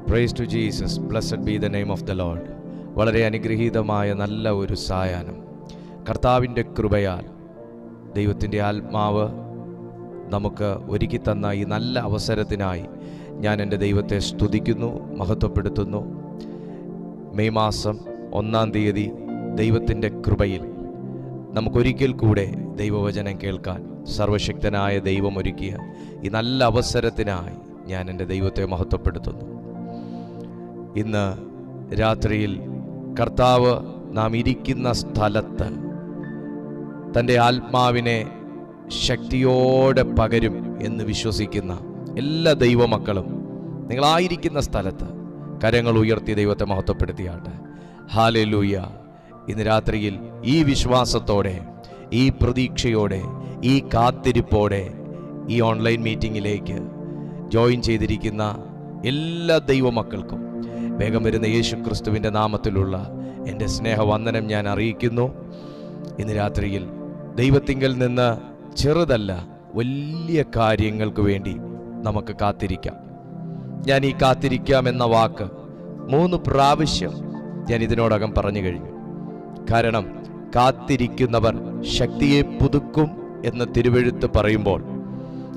Price to Jesus. Blessed be the name of the Lord. വളരെ അനുഗ്രഹീതമായ നല്ല ഒരു സായാഹ്നം കർത്താവിൻ്റെ കൃപയാൽ ദൈവത്തിൻ്റെ ആത്മാവ് നമുക്ക് ഒരുക്കി തന്ന ഈ നല്ല അവസരത്തിനായി ഞാൻ എൻ്റെ ദൈവത്തെ സ്തുതിക്കുന്നു, മഹത്വപ്പെടുത്തുന്നു. മെയ് മാസം 1-ാം തീയതി ദൈവത്തിൻ്റെ കൃപയിൽ നമുക്കൊരിക്കൽ കൂടെ ദൈവവചനം കേൾക്കാൻ സർവശക്തനായ ദൈവം ഒരുക്കിയ ഈ നല്ല അവസരത്തിനായി ഞാൻ എൻ്റെ ദൈവത്തെ മഹത്വപ്പെടുത്തുന്നു. ഇന്ന് രാത്രിയിൽ കർത്താവ് നാം ഇരിക്കുന്ന സ്ഥലത്ത് തൻ്റെ ആത്മാവിനെ ശക്തിയോടെ പകരും എന്ന് വിശ്വസിക്കുന്ന എല്ലാ ദൈവമക്കളും നിങ്ങളായിരിക്കുന്ന സ്ഥലത്ത് കരങ്ങൾ ഉയർത്തി ദൈവത്തെ മഹത്വപ്പെടുത്തിയാട്ടെ. ഹല്ലേലൂയ. ഇന്ന് രാത്രിയിൽ ഈ വിശ്വാസത്തോടെ, ഈ പ്രതീക്ഷയോടെ, ഈ കാത്തിരിപ്പോടെ ഈ ഓൺലൈൻ മീറ്റിങ്ങിലേക്ക് ജോയിൻ ചെയ്തിരിക്കുന്ന എല്ലാ ദൈവമക്കൾക്കും വേഗം വരുന്ന യേശു ക്രിസ്തുവിൻ്റെ നാമത്തിലുള്ള എൻ്റെ സ്നേഹവന്ദനം ഞാൻ അറിയിക്കുന്നു. ഇന്ന് രാത്രിയിൽ ദൈവത്തിങ്കൽ നിന്ന് ചെറുതല്ല വലിയ കാര്യങ്ങൾക്ക് വേണ്ടി നമുക്ക് കാത്തിരിക്കാം. ഞാൻ ഈ കാത്തിരിക്കാം എന്ന വാക്ക് 3 പ്രാവശ്യം ഞാൻ ഇതിനോടകം പറഞ്ഞു കഴിഞ്ഞു. കാരണം കാത്തിരിക്കുന്നവർ ശക്തിയെ പുതുക്കും എന്ന് തിരുവെഴുത്ത് പറയുമ്പോൾ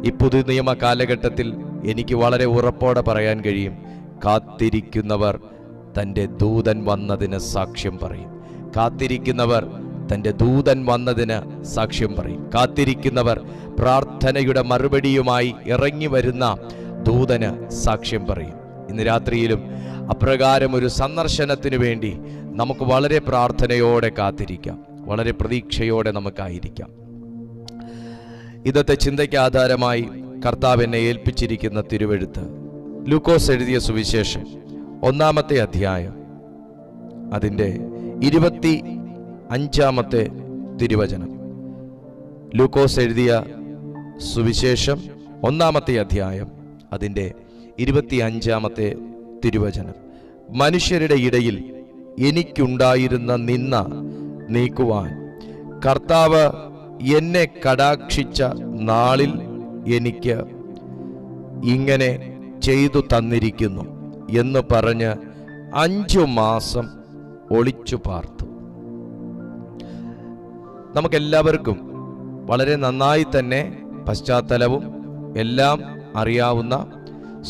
ഈ പുതു നിയമ കാലഘട്ടത്തിൽ എനിക്ക് വളരെ ഉറപ്പോടെ പറയാൻ കഴിയും, കാത്തിരിക്കുന്നവർ തൻ്റെ ദൂതൻ വന്നതിന് സാക്ഷ്യം പറയും. കാത്തിരിക്കുന്നവർ തൻ്റെ ദൂതൻ വന്നതിന് സാക്ഷ്യം പറയും. കാത്തിരിക്കുന്നവർ പ്രാർത്ഥനയുടെ മറുപടിയുമായി ഇറങ്ങി വരുന്ന ദൂതന് സാക്ഷ്യം പറയും. ഇന്ന് രാത്രിയിലും അപ്രകാരം ഒരു സന്ദർശനത്തിന് വേണ്ടി നമുക്ക് വളരെ പ്രാർത്ഥനയോടെ കാത്തിരിക്കാം, വളരെ പ്രതീക്ഷയോടെ നമുക്കായിരിക്കാം. ഇന്നത്തെ ചിന്തയ്ക്ക് ആധാരമായി കർത്താവ് എന്നെ ഏൽപ്പിച്ചിരിക്കുന്ന തിരുവെഴുത്ത് ലൂക്കോസ് എഴുതിയ സുവിശേഷം 1-ാമത്തെ അധ്യായം അതിൻ്റെ 25-ാമത്തെ തിരുവചനം. ലൂക്കോസ് എഴുതിയ സുവിശേഷം 1-ാമത്തെ അധ്യായം അതിൻ്റെ 25-ാമത്തെ തിരുവചനം. മനുഷ്യരുടെ ഇടയിൽ എനിക്കുണ്ടായിരുന്ന നിന്ന നീക്കുവാൻ കർത്താവ് എന്നെ കടാക്ഷിച്ച നാളിൽ എനിക്ക് ഇങ്ങനെ ചെയ്തു തന്നിരിക്കുന്നു എന്ന് പറഞ്ഞ് 5 മാസം ഒളിച്ചു പാർത്തു. നമുക്കെല്ലാവർക്കും വളരെ നന്നായി തന്നെ പശ്ചാത്തലവും എല്ലാം അറിയാവുന്ന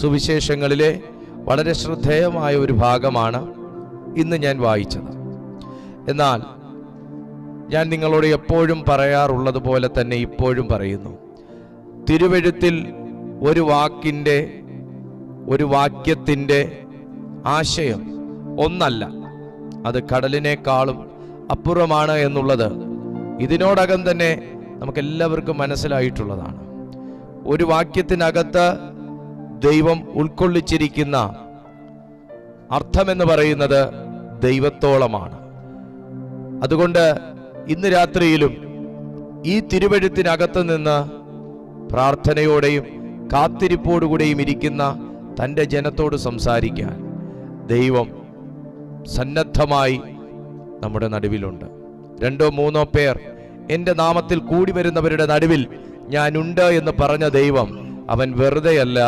സുവിശേഷങ്ങളിലെ വളരെ ശ്രദ്ധേയമായ ഒരു ഭാഗമാണ് ഇന്ന് ഞാൻ വായിച്ചത്. എന്നാൽ ഞാൻ നിങ്ങളോട് എപ്പോഴും പറയാറുള്ളത് പോലെ തന്നെ ഇപ്പോഴും പറയുന്നു, തിരുവെഴുത്തിൽ ഒരു വാക്യത്തിൻ്റെ ആശയം ഒന്നല്ല, അത് കടലിനേക്കാളും അപ്പുറമാണ് എന്നുള്ളത് ഇതിനോടകം തന്നെ നമുക്കെല്ലാവർക്കും മനസ്സിലായിട്ടുള്ളതാണ്. ഒരു വാക്യത്തിനകത്ത് ദൈവം ഉൾക്കൊള്ളിച്ചിരിക്കുന്ന അർത്ഥമെന്ന് പറയുന്നത് ദൈവത്തോളമാണ്. അതുകൊണ്ട് ഇന്ന് രാത്രിയിലും ഈ തിരുവെഴുത്തിനകത്ത് നിന്ന് പ്രാർത്ഥനയോടെയും കാത്തിരിപ്പോടുകൂടെയും ഇരിക്കുന്ന തൻ്റെ ജനത്തോട് സംസാരിക്കാൻ ദൈവം സന്നദ്ധമായി നമ്മുടെ നടുവിലുണ്ട്. 2-3 പേർ എൻ്റെ നാമത്തിൽ കൂടി വരുന്നവരുടെ നടുവിൽ ഞാനുണ്ട് എന്ന് പറഞ്ഞ ദൈവം അവൻ വെറുതെയല്ല,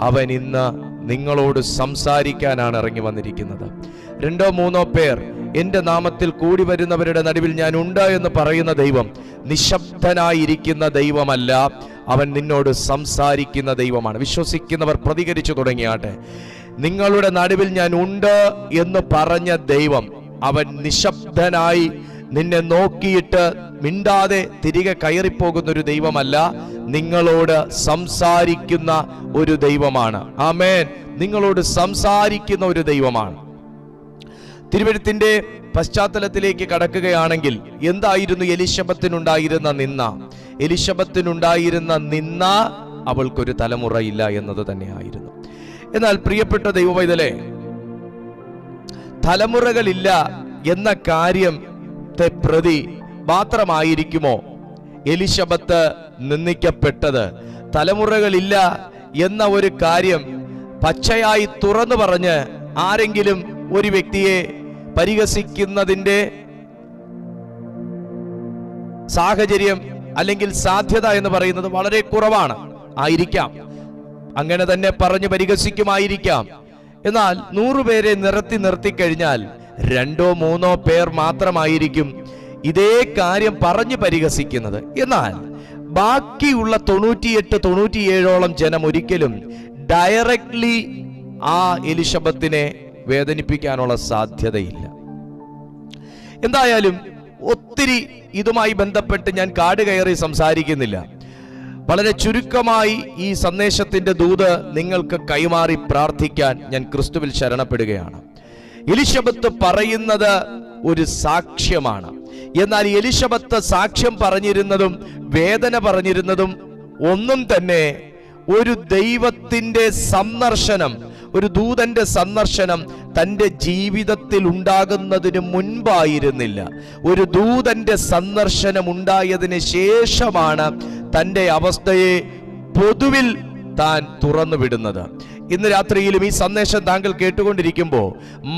അവൻ ഇന്ന് നിങ്ങളോട് സംസാരിക്കാനാണ് ഇറങ്ങി വന്നിരിക്കുന്നത്. 2-3 പേർ എൻ്റെ നാമത്തിൽ കൂടി വരുന്നവരുടെ നടുവിൽ ഞാൻ ഉണ്ട് എന്ന് പറയുന്ന ദൈവം നിശബ്ദനായിരിക്കുന്ന ദൈവമല്ല, അവൻ നിന്നോട് സംസാരിക്കുന്ന ദൈവമാണ്. വിശ്വസിക്കുന്നവർ പ്രതികരിച്ചു തുടങ്ങിയാട്ടെ. നിങ്ങളുടെ നടുവിൽ ഞാൻ ഉണ്ട് എന്ന് പറഞ്ഞ ദൈവം അവൻ നിശബ്ദനായി നിന്നെ നോക്കിയിട്ട് മിണ്ടാതെ തിരികെ കയറിപ്പോകുന്ന ഒരു ദൈവമല്ല, നിങ്ങളോട് സംസാരിക്കുന്ന ഒരു ദൈവമാണ്. ആമേൻ. നിങ്ങളോട് സംസാരിക്കുന്ന ഒരു ദൈവമാണ്. തിരുവെഴുത്തിന്റെ പശ്ചാത്തലത്തിലേക്ക് കടക്കുകയാണെങ്കിൽ എന്തായിരുന്നു എലിശബത്തിനുണ്ടായിരുന്ന നിന്ന? എലിശബത്തിനുണ്ടായിരുന്ന നിന്ന അവൾക്കൊരു തലമുറയില്ല എന്നത് തന്നെയായിരുന്നു. എന്നാൽ പ്രിയപ്പെട്ട ദൈവമൈതലേ, തലമുറകളില്ല എന്ന കാര്യത്തെ പ്രതി മാത്രമായിരിക്കുമോ എലിശബത്ത് നിന്ദിക്കപ്പെട്ടത്? തലമുറകളില്ല എന്ന ഒരു കാര്യം പച്ചയായി തുറന്നു പറഞ്ഞ് ആരെങ്കിലും ഒരു വ്യക്തിയെ പരിഹസിക്കുന്നതിൻ്റെ സാഹചര്യം അല്ലെങ്കിൽ സാധ്യത എന്ന് പറയുന്നത് വളരെ കുറവാണ്. ആയിരിക്കാം, അങ്ങനെ തന്നെ പറഞ്ഞ് പരിഹസിക്കുമായിരിക്കാം. എന്നാൽ 100 പേരെ നിർത്തിക്കഴിഞ്ഞാൽ 2-3 പേർ മാത്രമായിരിക്കും ഇതേ കാര്യം പറഞ്ഞു പരിഹസിക്കുന്നത്. എന്നാൽ ബാക്കിയുള്ള 98-97ഓളം ജനം ഒരിക്കലും ഡയറക്ട്ലി ആ എലിശബത്തിനെ വേദനിപ്പിക്കാനുള്ള സാധ്യതയില്ല. എന്തായാലും ഒത്തിരി ഇതുമായി ബന്ധപ്പെട്ട് ഞാൻ കാട് കയറി സംസാരിക്കുന്നില്ല. വളരെ ചുരുക്കമായി ഈ സന്ദേശത്തിന്റെ ദൂത് നിങ്ങൾക്ക് കൈമാറി പ്രാർത്ഥിക്കാൻ ഞാൻ ക്രിസ്തുവിൽ ശരണപ്പെടുകയാണ്. എലിശബത്ത് പറയുന്നത് ഒരു സാക്ഷ്യമാണ്. എന്നാൽ എലിശബത്ത് സാക്ഷ്യം പറഞ്ഞിരുന്നതും വേദന പറഞ്ഞിരുന്നതും ഒന്നും തന്നെ ഒരു ദൈവത്തിന്റെ സന്ദർശനം, ഒരു ദൂതന്റെ സന്ദർശനം തൻ്റെ ജീവിതത്തിൽ ഉണ്ടാകുന്നതിന് മുൻപായിരുന്നില്ല. ഒരു ദൂതന്റെ സന്ദർശനം ഉണ്ടായതിന് ശേഷമാണ് തൻ്റെ അവസ്ഥയെ പൊതുവിൽ താൻ തുറന്നു വിടുന്നത്. ഇന്ന് രാത്രിയിലും ഈ സന്ദേശം താങ്കൾ കേട്ടുകൊണ്ടിരിക്കുമ്പോൾ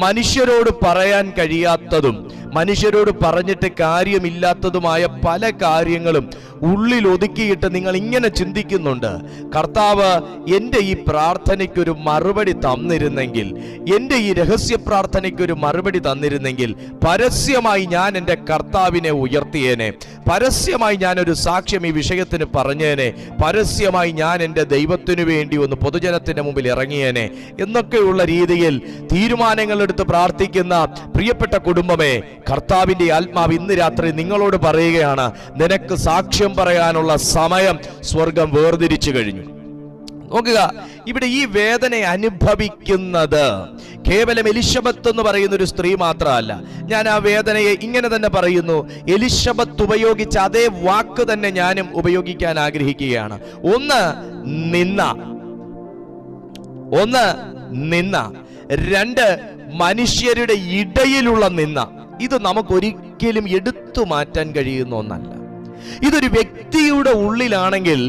മനുഷ്യരോട് പറയാൻ കഴിയാത്തതും മനുഷ്യരോട് പറഞ്ഞിട്ട് കാര്യമില്ലാത്തതുമായ പല കാര്യങ്ങളും ഉള്ളിൽ ഒതുക്കിയിട്ട് നിങ്ങൾ ഇങ്ങനെ ചിന്തിക്കുന്നുണ്ട്, കർത്താവ് എൻ്റെ ഈ പ്രാർത്ഥനയ്ക്കൊരു മറുപടി തന്നിരുന്നെങ്കിൽ, എൻ്റെ ഈ രഹസ്യ പ്രാർത്ഥനയ്ക്കൊരു മറുപടി തന്നിരുന്നെങ്കിൽ പരസ്യമായി ഞാൻ എൻ്റെ കർത്താവിനെ ഉയർത്തിയേനെ, പരസ്യമായി ഞാനൊരു സാക്ഷ്യം ഈ വിഷയത്തിന് പറഞ്ഞേനെ, പരസ്യമായി ഞാൻ എൻ്റെ ദൈവത്തിനു വേണ്ടി ഒന്ന് പൊതുജനത്തിൻ്റെ മുമ്പിൽ ഇറങ്ങിയേനെ എന്നൊക്കെയുള്ള രീതിയിൽ തീരുമാനങ്ങൾ എടുത്ത് പ്രാർത്ഥിക്കുന്ന പ്രിയപ്പെട്ട കുടുംബമേ, കർത്താവിന്റെ ആത്മാവ് ഇന്ന് രാത്രി നിങ്ങളോട് പറയുകയാണ്, നിനക്ക് സാക്ഷ്യം പറയാനുള്ള സമയം സ്വർഗം വേർതിരിച്ചു കഴിഞ്ഞു. നോക്കുക, ഇവിടെ ഈ വേദന അനുഭവിക്കുന്നത് കേവലം എലിശബത്ത് എന്ന് പറയുന്ന ഒരു സ്ത്രീ മാത്രമല്ല. ഞാൻ ആ വേദനയെ ഇങ്ങനെ തന്നെ പറയുന്നു, എലിശബത്ത് ഉപയോഗിച്ച അതേ വാക്ക് തന്നെ ഞാനും ഉപയോഗിക്കാൻ ആഗ്രഹിക്കുകയാണ്. ഒന്ന് നിന്ന, 2 മനുഷ്യരുടെ ഇടയിലുള്ള നിന്ന. ഇത് നമുക്കൊരിക്കലും എടുത്തു മാറ്റാൻ കഴിയുന്ന ഒന്നല്ല. ഇതൊരു വ്യക്തിയുടെ ഉള്ളിലാണെങ്കിൽ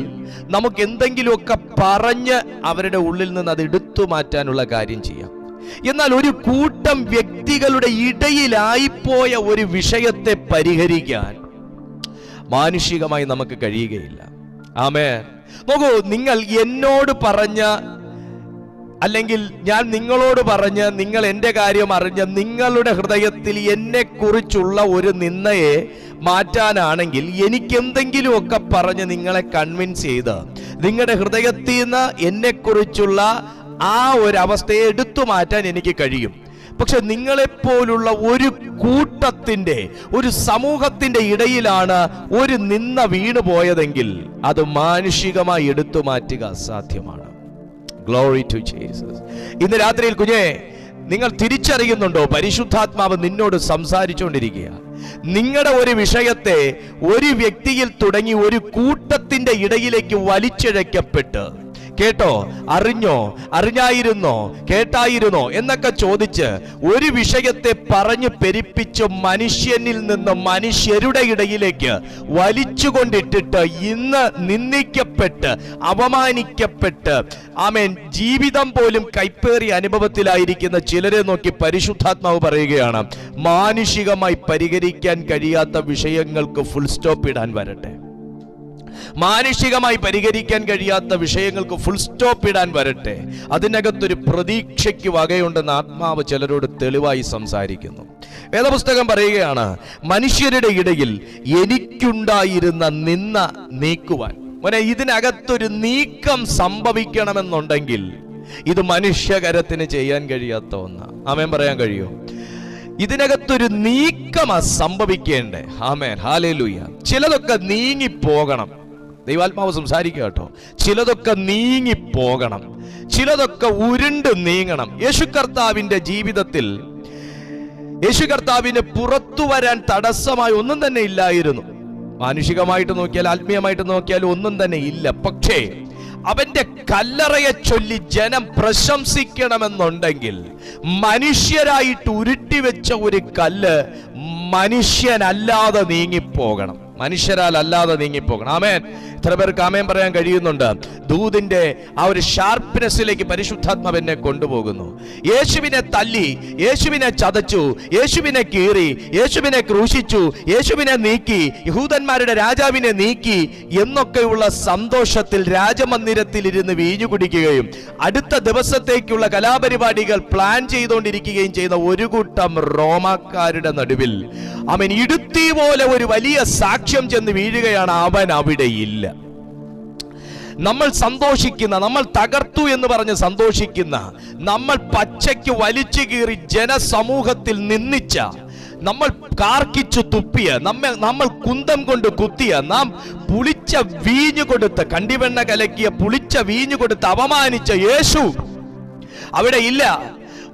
നമുക്ക് എന്തെങ്കിലുമൊക്കെ പറഞ്ഞ് അവരുടെ ഉള്ളിൽ നിന്ന് അത് എടുത്തു മാറ്റാനുള്ള കാര്യം ചെയ്യാം. എന്നാൽ ഒരു കൂട്ടം വ്യക്തികളുടെ ഇടയിലായിപ്പോയ ഒരു വിഷയത്തെ പരിഹരിക്കാൻ മാനുഷികമായി നമുക്ക് കഴിയുകയില്ല. ആമേൻ. നോക്കൂ, നിങ്ങൾ എന്നോട് പറഞ്ഞ, അല്ലെങ്കിൽ ഞാൻ നിങ്ങളോട് പറഞ്ഞ് നിങ്ങൾ എൻ്റെ കാര്യം അറിഞ്ഞ് നിങ്ങളുടെ ഹൃദയത്തിൽ എന്നെക്കുറിച്ചുള്ള ഒരു നിന്ദയെ മാറ്റാനാണെങ്കിൽ എനിക്കെന്തെങ്കിലുമൊക്കെ പറഞ്ഞ് നിങ്ങളെ കൺവിൻസ് ചെയ്ത് നിങ്ങളുടെ ഹൃദയത്തിൽ നിന്ന് എന്നെക്കുറിച്ചുള്ള ആ ഒരു അവസ്ഥയെ എടുത്തു മാറ്റാൻ എനിക്ക് കഴിയും. പക്ഷെ നിങ്ങളെപ്പോലുള്ള ഒരു കൂട്ടത്തിന്റെ, ഒരു സമൂഹത്തിന്റെ ഇടയിലാണ് ഒരു നിന്ന വീണു പോയതെങ്കിൽ അത് മാനുഷികമായി എടുത്തു മാറ്റുക അസാധ്യമാണ്. Glory to Jesus. ഇന്ന് രാത്രിയിൽ കുഞ്ഞേ, നിങ്ങൾ തിരിച്ചറിയുന്നുണ്ടോ? പരിശുദ്ധാത്മാവ് നിന്നോട് സംസാരിച്ചുകൊണ്ടിരിക്കുക. നിങ്ങളുടെ ഒരു വിഷയത്തെ ഒരു വ്യക്തിയിൽ തുടങ്ങി ഒരു കൂട്ടത്തിന്റെ ഇടയിലേക്ക് വലിച്ചിഴക്കപ്പെട്ട്, കേട്ടോ, അറിഞ്ഞോ, അറിഞ്ഞായിരുന്നോ, കേട്ടായിരുന്നോ എന്നൊക്കെ ചോദിച്ച് ഒരു വിഷയത്തെ പറഞ്ഞു പെരിപ്പിച്ച് മനുഷ്യനിൽ നിന്ന് മനുഷ്യരുടെ ഇടയിലേക്ക് വലിച്ചുകൊണ്ടിട്ടിട്ട് ഇന്ന് നിന്ദിക്കപ്പെട്ട് അപമാനിക്കപ്പെട്ട് ആമേൻ ജീവിതം പോലും കൈപ്പേറിയ അനുഭവത്തിലായിരിക്കുന്ന ചിലരെ നോക്കി പരിശുദ്ധാത്മാവ് പറയുകയാണ്, മാനുഷികമായി പരിഹരിക്കാൻ കഴിയാത്ത വിഷയങ്ങൾക്ക് ഫുൾ സ്റ്റോപ്പ് ഇടാൻ വരട്ടെ. മാനുഷികമായി പരിഹരിക്കാൻ കഴിയാത്ത വിഷയങ്ങൾക്ക് ഫുൾ സ്റ്റോപ്പ് ഇടാൻ വരട്ടെ. അതിനകത്തൊരു പ്രതീക്ഷയ്ക്ക് വകയുണ്ടെന്ന് ആത്മാവ് ചിലരോട് തെളിവായി സംസാരിക്കുന്നു. വേദപുസ്തകം പറയുകയാണ്, മനുഷ്യരുടെ ഇടയിൽ എനിക്കുണ്ടായിരുന്ന നിന്ന നീക്കുവാൻ. ഇതിനകത്തൊരു നീക്കം സംഭവിക്കണമെന്നുണ്ടെങ്കിൽ ഇത് മനുഷ്യകരത്തിന് ചെയ്യാൻ കഴിയാത്ത ഒന്നാ. ആമേൻ പറയാൻ കഴിയോ? ഇതിനകത്തൊരു നീക്കമാ സംഭവിക്കേണ്ടേ. ആമേൻ, ഹല്ലേലൂയ. ചിലതൊക്കെ നീങ്ങിപ്പോകണം. ദൈവാത്മാവ് സംസാരിക്കുക കേട്ടോ. ചിലതൊക്കെ നീങ്ങിപ്പോകണം, ചിലതൊക്കെ ഉരുണ്ട് നീങ്ങണം. യേശു കർത്താവിന്റെ ജീവിതത്തിൽ യേശു കർത്താവിന് പുറത്തു വരാൻ തടസ്സമായി ഒന്നും തന്നെ ഇല്ലായിരുന്നു. മാനുഷികമായിട്ട് നോക്കിയാൽ, ആത്മീയമായിട്ട് നോക്കിയാൽ ഒന്നും തന്നെ ഇല്ല. പക്ഷേ അവന്റെ കല്ലറയെ ചൊല്ലി ജനം പ്രശംസിക്കണമെന്നുണ്ടെങ്കിൽ മനുഷ്യരായിട്ട് ഉരുട്ടിവെച്ച ഒരു കല്ല് മനുഷ്യനല്ലാതെ നീങ്ങിപ്പോകണം. മനുഷ്യരാൽ അല്ലാതെ നീങ്ങിപ്പോകണം. ആമേൻ. എത്ര പേർക്ക് ആമേൻ പറയാൻ കഴിയുന്നുണ്ട്? ദൂതിന്റെ ആ ഒരു ഷാർപ്നെസ്സിലേക്ക് പരിശുദ്ധാത്മാവ് എന്നെ കൊണ്ടുപോകുന്നു. യേശുവിനെ തല്ലി, യേശുവിനെ ചതച്ചു, യേശുവിനെ കീറി, യേശുവിനെ ക്രൂശിച്ചു, യേശുവിനെ നീക്കി, യഹൂദന്മാരുടെ രാജാവിനെ നീക്കി എന്നൊക്കെയുള്ള സന്തോഷത്തിൽ രാജമന്ദിരത്തിൽ ഇരുന്ന് വീഞ്ഞു കുടിക്കുകയും അടുത്ത ദിവസത്തേക്കുള്ള കലാപരിപാടികൾ പ്ലാൻ ചെയ്തുകൊണ്ടിരിക്കുകയും ചെയ്ത ഒരു കൂട്ടം റോമാക്കാരുടെ നടുവിൽ അവൻ ഇടുത്തി പോലെ ഒരു വലിയ സാക്ഷ്യം ചെന്ന് വീഴുകയാണ്. അവൻ അവിടെയില്ല. നമ്മൾ സന്തോഷിക്കുന്ന, നമ്മൾ തകർത്തു എന്ന് പറഞ്ഞ് സന്തോഷിക്കുന്ന, നമ്മൾ പച്ചയ്ക്ക് വലിച്ചു കീറി ജനസമൂഹത്തിൽ നിന്ദിച്ച, നമ്മൾ കാർക്കിച്ചു തുപ്പിയ, നമ്മൾ കുന്തം കൊണ്ട് കുത്തിയ, നാം പുളിച്ച വീഞ്ഞു കൊടുത്ത്, കണ്ടിവെണ്ണ കലക്കിയ പുളിച്ച വീഞ്ഞു കൊടുത്ത് അപമാനിച്ച യേശു അവിടെ ഇല്ല.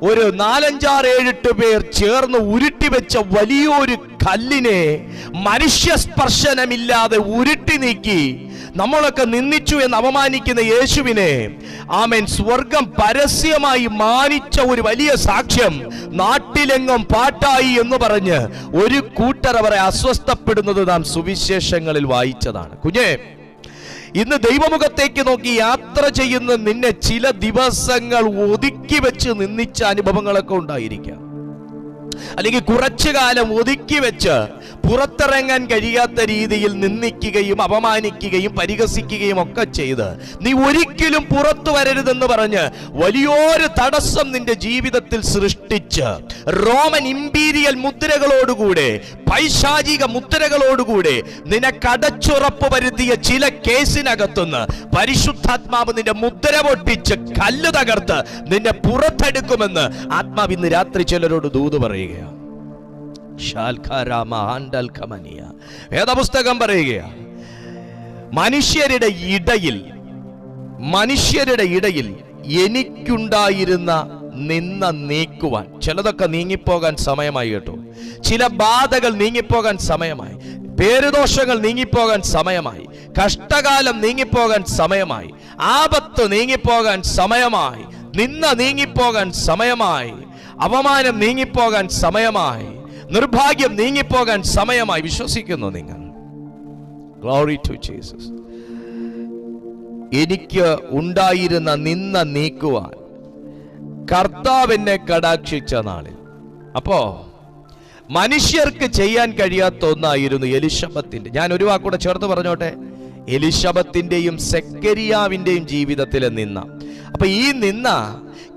ഒരു 4-5-7 പേർ ചേർന്ന് ഉരുട്ടി വെച്ച വലിയൊരു കല്ലിനെ മനുഷ്യസ്പർശനമില്ലാതെ ഉരുട്ടി നീക്കി നമ്മളൊക്കെ നിന്ദിച്ചു എന്ന് അപമാനിക്കുന്ന യേശുവിനെ ആമേൻ സ്വർഗം പരസ്യമായി മാനിച്ച ഒരു വലിയ സാക്ഷ്യം നാട്ടിലെങ്ങും പാട്ടായി എന്ന് പറഞ്ഞ് ഒരു കൂട്ടർ അവരെ അസ്വസ്ഥപ്പെടുന്നത് നാം സുവിശേഷങ്ങളിൽ വായിച്ചതാണ്. കുഞ്ഞേ, ഇന്ന് ദൈവമുഖത്തേക്ക് നോക്കി യാത്ര ചെയ്യുന്ന നിന്നെ ചില ദിവസങ്ങൾ ഒതുക്കി വെച്ച് നിന്ദിച്ച അനുഭവങ്ങളൊക്കെ ഉണ്ടായിരിക്കാം. അല്ലെങ്കിൽ കുറച്ചു കാലം ഒതുക്കി വെച്ച് പുറത്തിറങ്ങാൻ കഴിയാത്ത രീതിയിൽ നിന്ദിക്കുകയും അപമാനിക്കുകയും പരിഹസിക്കുകയും ഒക്കെ ചെയ്ത് നീ ഒരിക്കലും പുറത്തു വരരുതെന്ന് പറഞ്ഞ് വലിയൊരു തടസ്സം നിന്റെ ജീവിതത്തിൽ സൃഷ്ടിച്ച് റോമൻ ഇമ്പീരിയൽ മുദ്രകളോടുകൂടെ, പൈശാചിക മുദ്രകളോടുകൂടെ നിനക്കടച്ചുറപ്പ് വരുത്തിയ ചില കേസിനകത്തുനിന്ന് പരിശുദ്ധാത്മാവ് നിന്റെ മുദ്ര പൊട്ടിച്ച് കല്ല് തകർത്ത് നിന്നെ പുറത്തെടുക്കുമെന്ന് ആത്മാവ് ഇന്ന് രാത്രി ചിലരോട് ദൂത് പറയുകയാണ്. വേദപുസ്തകം പറയുകയാണ്, മനുഷ്യരുടെ ഇടയിൽ എനിക്കുണ്ടായിരുന്ന നിന്ന നീക്കുവാൻ, ചിലതൊക്കെ നീങ്ങിപ്പോകാൻ സമയമായി കേട്ടോ. ചില ബാധകൾ നീങ്ങിപ്പോകാൻ സമയമായി, പേരുദോഷങ്ങൾ നീങ്ങിപ്പോകാൻ സമയമായി, കഷ്ടകാലം നീങ്ങിപ്പോകാൻ സമയമായി, ആപത്ത് നീങ്ങിപ്പോകാൻ സമയമായി, നിന്ന നീങ്ങിപ്പോകാൻ സമയമായി, അപമാനം നീങ്ങിപ്പോകാൻ സമയമായി, നിർഭാഗ്യം നീങ്ങിപ്പോകാൻ സമയമായി. വിശ്വസിക്കുന്നു നിങ്ങൾ? Glory to Jesus. എനിക്ക് ഉണ്ടായിരുന്ന നിന്ന നീക്കുവാൻ കർത്താവ് എന്നെ കടാക്ഷിച്ച നാളിൽ. അപ്പോ മനുഷ്യർക്ക് ചെയ്യാൻ കഴിയാത്ത ഒന്നായിരുന്നു എലിശബത്തിന്റെ. ഞാൻ ഒരു വാക്കൂടെ ചേർത്ത് പറഞ്ഞോട്ടെ, എലിശബത്തിന്റെയും സെക്കരിയാവിന്റെയും ജീവിതത്തിലെ നിന്ന. അപ്പൊ ഈ നിന്ന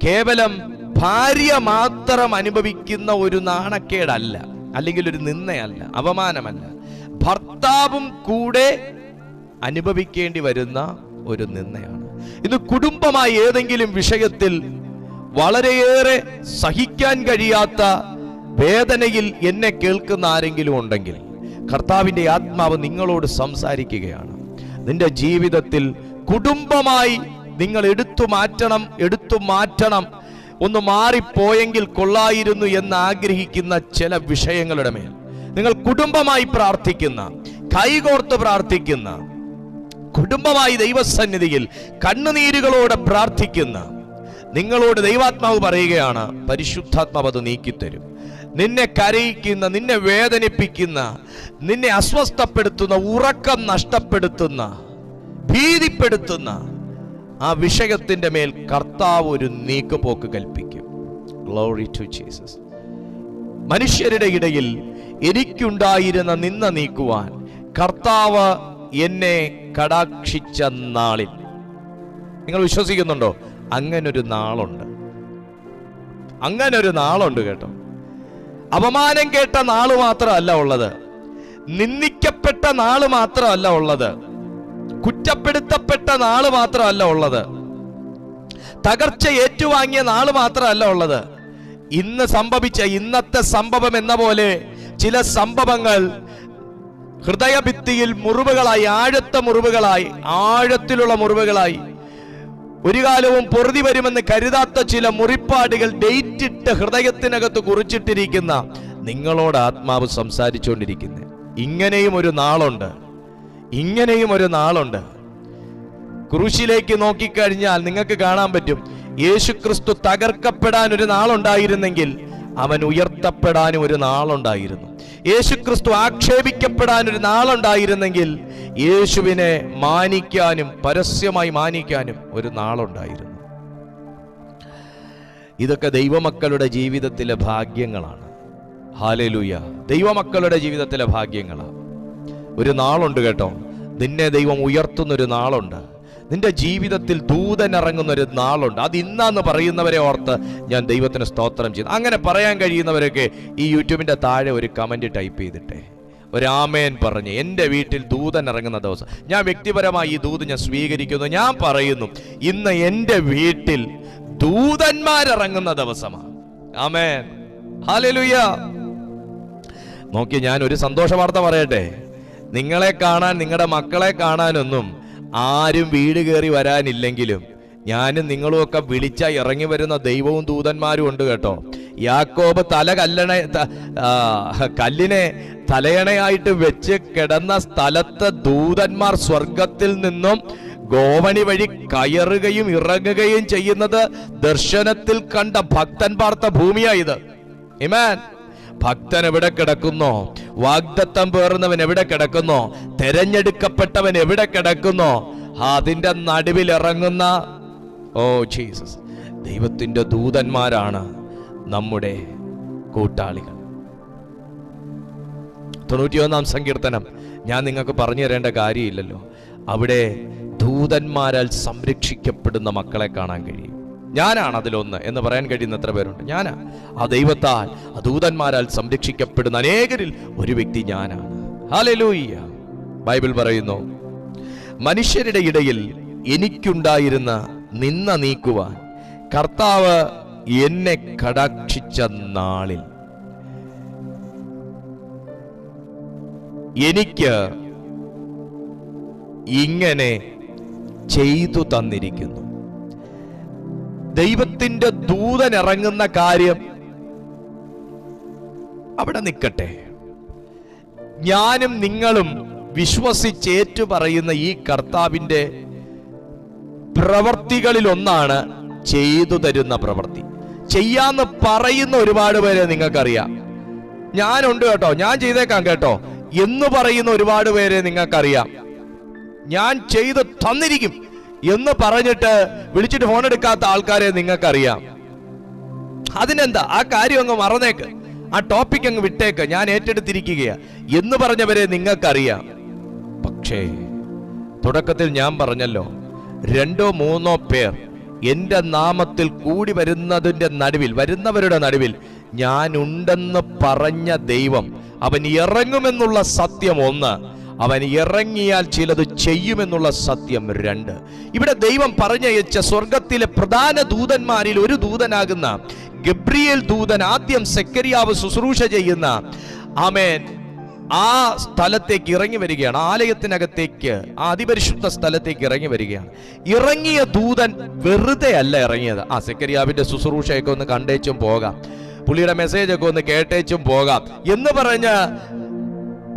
കേവലം ഭാര്യ മാത്രം അനുഭവിക്കുന്ന ഒരു നാണക്കേടല്ല, അല്ലെങ്കിൽ ഒരു നിന്ദയല്ല, അപമാനമല്ല, ഭർത്താവും കൂടെ അനുഭവിക്കേണ്ടി വരുന്ന ഒരു നിന്ദയാണ്. ഇത് കുടുംബമായി ഏതെങ്കിലും വിഷയത്തിൽ വളരെയേറെ സഹിക്കാൻ കഴിയാത്ത വേദനയിൽ എന്നെ കേൾക്കുന്ന ആരെങ്കിലും ഉണ്ടെങ്കിൽ കർത്താവിന്റെ ആത്മാവ് നിങ്ങളോട് സംസാരിക്കുകയാണ്. നിന്റെ ജീവിതത്തിൽ കുടുംബമായി നിങ്ങൾ എടുത്തു മാറ്റണം, ഒന്ന് മാറിപ്പോയെങ്കിൽ കൊള്ളായിരുന്നു എന്ന് ആഗ്രഹിക്കുന്ന ചില വിഷയങ്ങളുടെ മേൽ നിങ്ങൾ കുടുംബമായി പ്രാർത്ഥിക്കുന്ന, കൈകോർത്ത് പ്രാർത്ഥിക്കുന്ന, കുടുംബമായി ദൈവസന്നിധിയിൽ കണ്ണുനീരുകളോടെ പ്രാർത്ഥിക്കുന്ന നിങ്ങളോട് ദൈവാത്മാവ് പറയുകയാണ്, പരിശുദ്ധാത്മാവ് അത് നീക്കിത്തരും. നിന്നെ കരയിക്കുന്ന, നിന്നെ വേദനിപ്പിക്കുന്ന, നിന്നെ അസ്വസ്ഥപ്പെടുത്തുന്ന, ഉറക്കം നഷ്ടപ്പെടുത്തുന്ന, ഭീതിപ്പെടുത്തുന്ന ആ വിഷയത്തിന്റെ മേൽ കർത്താവ് ഒരു നീക്കുപോക്ക് കൽപ്പിക്കും. Glory to Jesus. മനുഷ്യരുടെ ഇടയിൽ എനിക്കുണ്ടായിരുന്ന നിന്ന നീക്കുവാൻ കർത്താവ് എന്നെ കടാക്ഷിച്ച നാളിൽ. നിങ്ങൾ വിശ്വസിക്കുന്നുണ്ടോ? അങ്ങനൊരു നാളുണ്ട് കേട്ടോ. അപമാനം കേട്ട നാള് മാത്രമല്ല ഉള്ളത്, നിന്ദിക്കപ്പെട്ട നാള് മാത്രമല്ല ഉള്ളത്, കുറ്റപ്പെടുത്തപ്പെട്ട നാള് മാത്രമല്ല ഉള്ളത്, തകർച്ച ഏറ്റുവാങ്ങിയ നാള് മാത്രമല്ല ഉള്ളത്. ഇന്ന് സംഭവിച്ച ഇന്നത്തെ സംഭവം എന്ന പോലെ ചില സംഭവങ്ങൾ ഹൃദയഭിത്തിയിൽ മുറിവുകളായി, ആഴത്തിലുള്ള മുറിവുകളായി, ഒരു കാലവും പൊറുതി വരുമെന്ന് കരുതാത്ത ചില മുറിപ്പാടുകൾ ഡേറ്റ് ഇട്ട് ഹൃദയത്തിനകത്ത് കുറിച്ചിട്ടിരിക്കുന്ന നിങ്ങളോട് ആത്മാവ് സംസാരിച്ചുകൊണ്ടിരിക്കുന്നത്. ഇങ്ങനെയും ഒരു നാളുണ്ട്. ക്രൂശിലേക്ക് നോക്കിക്കഴിഞ്ഞാൽ നിങ്ങൾക്ക് കാണാൻ പറ്റും, യേശുക്രിസ്തു തകർക്കപ്പെടാൻ ഒരു നാളുണ്ടായിരുന്നെങ്കിൽ അവൻ ഉയർത്തപ്പെടാനും ഒരു നാളുണ്ടായിരുന്നു. യേശുക്രിസ്തു ആക്ഷേപിക്കപ്പെടാൻ ഒരു നാളുണ്ടായിരുന്നെങ്കിൽ യേശുവിനെ മാനിക്കാനും പരസ്യമായി മാനിക്കാനും ഒരു നാളുണ്ടായിരുന്നു. ഇതൊക്കെ ദൈവമക്കളുടെ ജീവിതത്തിലെ ഭാഗ്യങ്ങളാണ്. ഹല്ലേലൂയ. ദൈവമക്കളുടെ ജീവിതത്തിലെ ഭാഗ്യങ്ങളാണ്. ഒരു നാളുണ്ട് കേട്ടോ, നിന്നെ ദൈവം ഉയർത്തുന്നൊരു നാളുണ്ട്. നിന്റെ ജീവിതത്തിൽ ദൂതൻ ഇറങ്ങുന്നൊരു നാളുണ്ട്. അത് ഇന്നാന്ന് പറയുന്നവരെ ഓർത്ത് ഞാൻ ദൈവത്തിന് സ്തോത്രം ചെയ്യുന്നു. അങ്ങനെ പറയാൻ കഴിയുന്നവരൊക്കെ ഈ യൂട്യൂബിൻ്റെ താഴെ ഒരു കമൻറ്റ് ടൈപ്പ് ചെയ്തിട്ടെ, ഒരു ആമേൻ പറഞ്ഞ്. എൻ്റെ വീട്ടിൽ ദൂതൻ ഇറങ്ങുന്ന ദിവസം ഞാൻ വ്യക്തിപരമായി ഈ ദൂത് ഞാൻ സ്വീകരിക്കുന്നു. ഞാൻ പറയുന്നു, ഇന്ന് എൻ്റെ വീട്ടിൽ ദൂതന്മാരിറങ്ങുന്ന ദിവസമാണ്. ആമേൻ, ഹല്ലേലൂയ. നോക്കി, ഞാൻ ഒരു സന്തോഷ വാർത്ത പറയട്ടെ. നിങ്ങളെ കാണാൻ, നിങ്ങളുടെ മക്കളെ കാണാനൊന്നും ആരും വീട് കയറി വരാനില്ലെങ്കിലും ഞാനും നിങ്ങളും ഒക്കെ വിളിച്ച ഇറങ്ങി വരുന്ന ദൈവവും ദൂതന്മാരും ഉണ്ട് കേട്ടോ. യാക്കോബ് കല്ലിനെ തലയണയായിട്ട് വെച്ച് കിടന്ന സ്ഥലത്ത് ദൂതന്മാർ സ്വർഗത്തിൽ നിന്നും ഗോവണി വഴി കയറുകയും ഇറങ്ങുകയും ചെയ്യുന്നത് ദർശനത്തിൽ കണ്ട ഭക്തൻ പാർത്ത ഭൂമിയായത്. ആമേൻ. ഭക്തൻ എവിടെ കിടക്കുന്നോ, വാഗ്ദത്തം പേറുന്നവൻ എവിടെ കിടക്കുന്നോ, തെരഞ്ഞെടുക്കപ്പെട്ടവൻ എവിടെ കിടക്കുന്നോ, അതിന്റെ നടുവിൽ ഇറങ്ങുന്ന ജീസസ് ദൈവത്തിന്റെ ദൂതന്മാരാണ് നമ്മുടെ കൂട്ടാളികൾ. 91-ാം സങ്കീർത്തനം ഞാൻ നിങ്ങൾക്ക് പറഞ്ഞു തരേണ്ട കാര്യമില്ലല്ലോ. അവിടെ ദൂതന്മാരാൽ സംരക്ഷിക്കപ്പെടുന്ന മക്കളെ കാണാൻ കഴിയും. ഞാനാണ് അതിലൊന്ന് എന്ന് പറയാൻ കഴിയുന്ന എത്ര പേരുണ്ട്? ഞാനാ. ആ ദൈവത്താൽ, ആ ദൂതന്മാരാൽ സംരക്ഷിക്കപ്പെടുന്ന അനേകരിൽ ഒരു വ്യക്തി ഞാനാണ്. ഹല്ലേലൂയ. ബൈബിൾ പറയുന്നു, മനുഷ്യരുടെ ഇടയിൽ എനിക്കുണ്ടായിരുന്ന നിന്ന നീക്കുവാൻ കർത്താവ് എന്നെ കടാക്ഷിച്ച നാളിൽ എനിക്ക് ഇങ്ങനെ ചെയ്തു തന്നിരിക്കുന്നു. ദൈവത്തിന്റെ ദൂതൻ ഇറങ്ങുന്ന കാര്യം അവിടെ നിൽക്കട്ടെ. ഞാനും നിങ്ങളും വിശ്വസിച്ചേറ്റു പറയുന്ന ഈ കർത്താവിന്റെ പ്രവർത്തികളിൽ ഒന്നാണ് ചെയ്തു തരുന്ന പ്രവൃത്തി. ചെയ്യാന്ന് പറയുന്ന ഒരുപാട് പേരെ നിങ്ങൾക്കറിയാം. ഞാനുണ്ട് കേട്ടോ, ഞാൻ ചെയ്തേക്കാം കേട്ടോ എന്ന് പറയുന്ന ഒരുപാട് പേരെ നിങ്ങൾക്കറിയാം. ഞാൻ ചെയ്ത് തന്നിരിക്കും എന്ന് പറഞ്ഞിട്ട് വിളിച്ചിട്ട് ഫോൺ എടുക്കാത്ത ആൾക്കാരെ നിങ്ങൾക്കറിയാം. അതിനെന്താ, ആ കാര്യം അങ്ങ് മറന്നേക്ക്, ആ ടോപ്പിക് അങ്ങ് വിട്ടേക്ക്, ഞാൻ ഏറ്റെടുത്തിരിക്കുകയാ എന്ന് പറഞ്ഞവരെ നിങ്ങൾക്കറിയാം. പക്ഷേ തുടക്കത്തിൽ ഞാൻ പറഞ്ഞല്ലോ, 2-3 പേർ എന്റെ നാമത്തിൽ കൂടി വരുന്നവരുടെ നടുവിൽ ഞാൻ ഉണ്ടെന്ന് പറഞ്ഞ ദൈവം, അവൻ ഇറങ്ങുമെന്നുള്ള സത്യം 1, അവൻ ഇറങ്ങിയാൽ ചിലത് ചെയ്യുമെന്നുള്ള സത്യം 2. ഇവിടെ ദൈവം പറഞ്ഞയച്ച സ്വർഗത്തിലെ പ്രധാന ദൂതന്മാരിൽ ഒരു ദൂതനാകുന്ന ഗബ്രിയേൽ ദൂതൻ ആദ്യം സെക്കരിയാവ് ശുശ്രൂഷ ചെയ്യുന്ന ആമേൻ ആ സ്ഥലത്തേക്ക് ഇറങ്ങി വരികയാണ്. ആലയത്തിനകത്തേക്ക്, ആ അതിപരിശുദ്ധ സ്ഥലത്തേക്ക് ഇറങ്ങി വരികയാണ്. ഇറങ്ങിയ ദൂതൻ വെറുതെ അല്ല ഇറങ്ങിയത്. സെക്കരിയാവിന്റെ ശുശ്രൂഷയൊക്കെ ഒന്ന് കണ്ടേച്ചും പോകാം, പുള്ളിയുടെ മെസ്സേജ് ഒക്കെ ഒന്ന് കേട്ടേച്ചും പോകാം എന്ന് പറഞ്ഞ്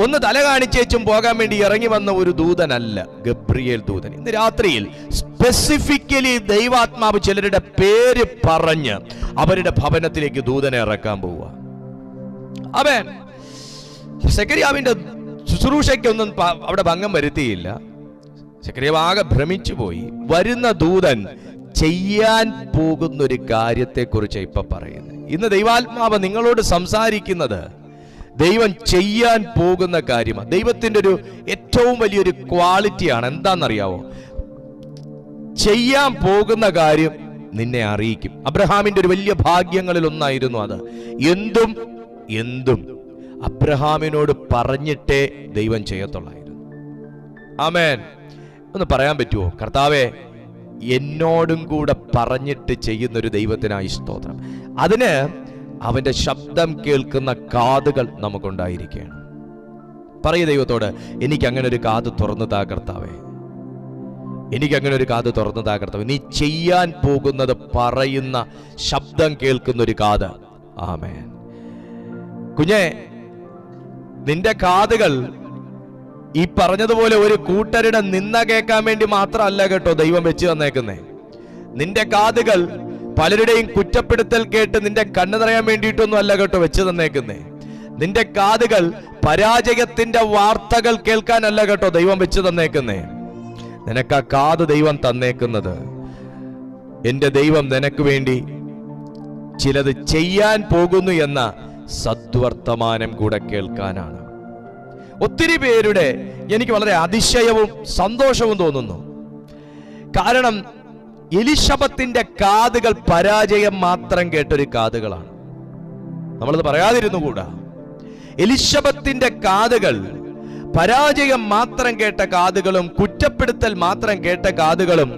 ഒന്ന് തല കാണിച്ചേച്ചും പോകാൻ വേണ്ടി ഇറങ്ങി വന്ന ഒരു ദൂതനല്ല ഗബ്രിയേൽ ദൂതൻ. ഇന്ന് രാത്രിയിൽ സ്പെസിഫിക്കലി ദൈവാത്മാവ് ചിലരുടെ പേര് പറഞ്ഞ് അവരുടെ ഭവനത്തിലേക്ക് ദൂതനെ ഇറക്കാൻ പോവുക. അവൻ സെക്കരിയാവിന്റെ ശുശ്രൂഷയ്ക്കൊന്നും അവിടെ ഭംഗം വരുത്തിയില്ല. സെക്കരിയാവ് ആകെ ഭ്രമിച്ചു പോയി. വരുന്ന ദൂതൻ ചെയ്യാൻ പോകുന്ന ഒരു കാര്യത്തെക്കുറിച്ച് ഇപ്പൊ പറയുന്നത്. ഇന്ന് ദൈവാത്മാവ് നിങ്ങളോട് സംസാരിക്കുന്നത് ദൈവം ചെയ്യാൻ പോകുന്ന കാര്യമാണ്. ദൈവത്തിന്റെ ഒരു ഏറ്റവും വലിയൊരു ക്വാളിറ്റിയാണ്. എന്താണെന്നറിയാവോ? ചെയ്യാൻ പോകുന്ന കാര്യം നിന്നെ അറിയിക്കും. അബ്രഹാമിന്റെ ഒരു വലിയ ഭാഗ്യങ്ങളിൽ ഒന്നായിരുന്നു അത്. എന്തും അബ്രഹാമിനോട് പറഞ്ഞിട്ടേ ദൈവം ചെയ്യത്തുള്ളായിരുന്നു. ആമേൻ. ഒന്ന് പറയാൻ പറ്റുമോ? കർത്താവേ, എന്നോടും കൂടെ പറഞ്ഞിട്ട് ചെയ്യുന്നൊരു ദൈവത്തിനായി സ്തോത്രം. അതിന് അവന്റെ ശബ്ദം കേൾക്കുന്ന കാതുകൾ നമുക്കുണ്ടായിരിക്കുകയാണ്. പറയ ദൈവത്തോട്, എനിക്ക് അങ്ങനെ ഒരു കാത് തുറന്നു താ കർത്താവേ, എനിക്ക് അങ്ങനെ ഒരു കാത് തുറന്നു താ കർത്താവേ. നീ ചെയ്യാൻ പോകുന്നത് പറയുന്ന ശബ്ദം കേൾക്കുന്ന ഒരു കാത്. ആമേൻ. കുഞ്ഞെ, നിന്റെ കാതുകൾ ഈ പറഞ്ഞതുപോലെ ഒരു കൂട്ടരുടെ നിന്ന കേൾക്കാൻ വേണ്ടി മാത്രമല്ല കേട്ടോ ദൈവം വെച്ച് തന്നേക്കുന്നേ. നിന്റെ കാതുകൾ പലരുടെയും കുറ്റപ്പെടുത്തൽ കേട്ട് നിന്റെ കണ്ണ് നിറയാൻ വേണ്ടിയിട്ടൊന്നും അല്ല കേട്ടോ വെച്ച് തന്നേക്കുന്നേ. നിന്റെ കാതുകൾ പരാജയത്തിന്റെ വാർത്തകൾ കേൾക്കാനല്ല കേട്ടോ ദൈവം വെച്ച് തന്നേക്കുന്നേ. നിനക്ക് ആ കാത് ദൈവം തന്നേക്കുന്നത് എന്റെ ദൈവം നിനക്ക് വേണ്ടി ചിലത് ചെയ്യാൻ പോകുന്നു എന്ന സദ്വർത്തമാനം കൂടെ കേൾക്കാനാണ്. ഒത്തിരി പേരുടെ എനിക്ക് വളരെ അതിശയവും സന്തോഷവും തോന്നുന്നു. കാരണം എലിശബത്തിന്റെ കാതുകൾ പരാജയം മാത്രം കേട്ടൊരു കാതുകളാണ്. നമ്മളത് പറയാതിരുന്നുകൂടാ. എലിശബത്തിന്റെ കാതുകൾ പരാജയം മാത്രം കേട്ട കാതുകളും കുറ്റപ്പെടുത്തൽ മാത്രം കേട്ട കാതുകളും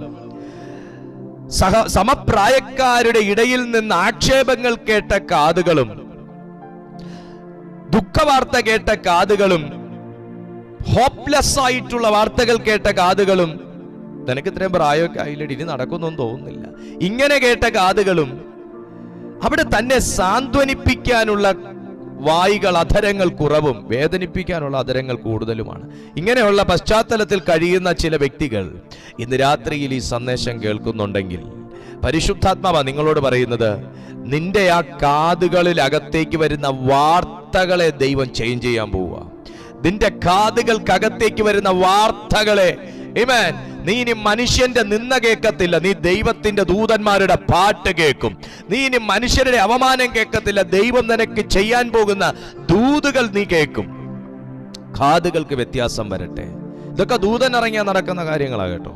സമപ്രായക്കാരുടെ ഇടയിൽ നിന്ന് ആക്ഷേപങ്ങൾ കേട്ട കാതുകളും ദുഃഖവാർത്ത കേട്ട കാതുകളും ഹോപ്പ്ലെസ് ആയിട്ടുള്ള വാർത്തകൾ കേട്ട കാതുകളും, നിനക്ക് ഇത്രയും പ്രായമൊക്കെ ആയില്ലടി ഇനി നടക്കുന്നൊന്നും തോന്നുന്നില്ല, ഇങ്ങനെ കേട്ട കാതുകളും അവിടെ തന്നെ സാന്ത്വനിപ്പിക്കാനുള്ള വായികൾ അധരങ്ങൾ കുറവും വേദനിപ്പിക്കാനുള്ള അധരങ്ങൾ കൂടുതലുമാണ്. ഇങ്ങനെയുള്ള പശ്ചാത്തലത്തിൽ കഴിയുന്ന ചില വ്യക്തികൾ ഇന്ന് രാത്രിയിൽ ഈ സന്ദേശം കേൾക്കുന്നുണ്ടെങ്കിൽ പരിശുദ്ധാത്മാവാ നിങ്ങളോട് പറയുന്നത്, നിന്റെ ആ കാതുകളിൽ അകത്തേക്ക് വരുന്ന വാർത്തകളെ ദൈവം ചേഞ്ച് ചെയ്യാൻ പോവുക. നിന്റെ കാതുകൾക്കകത്തേക്ക് വരുന്ന വാർത്തകളെ, ആമേൻ, നീ ഇനി മനുഷ്യന്റെ നിന്ന കേൾക്കത്തില്ല, നീ ദൈവത്തിന്റെ ദൂതന്മാരുടെ പാട്ട് കേൾക്കും. നീ ഇനി മനുഷ്യരുടെ അവമാനം കേൾക്കത്തില്ല, ദൈവം നിനക്ക് ചെയ്യാൻ പോകുന്ന ദൂതുകൾ നീ കേൾക്കും. കാതുകൾക്ക് വ്യത്യാസം വരട്ടെ. ഇതൊക്കെ ദൂതൻ ഇറങ്ങിയാൽ നടക്കുന്ന കാര്യങ്ങളാണ് കേട്ടോ.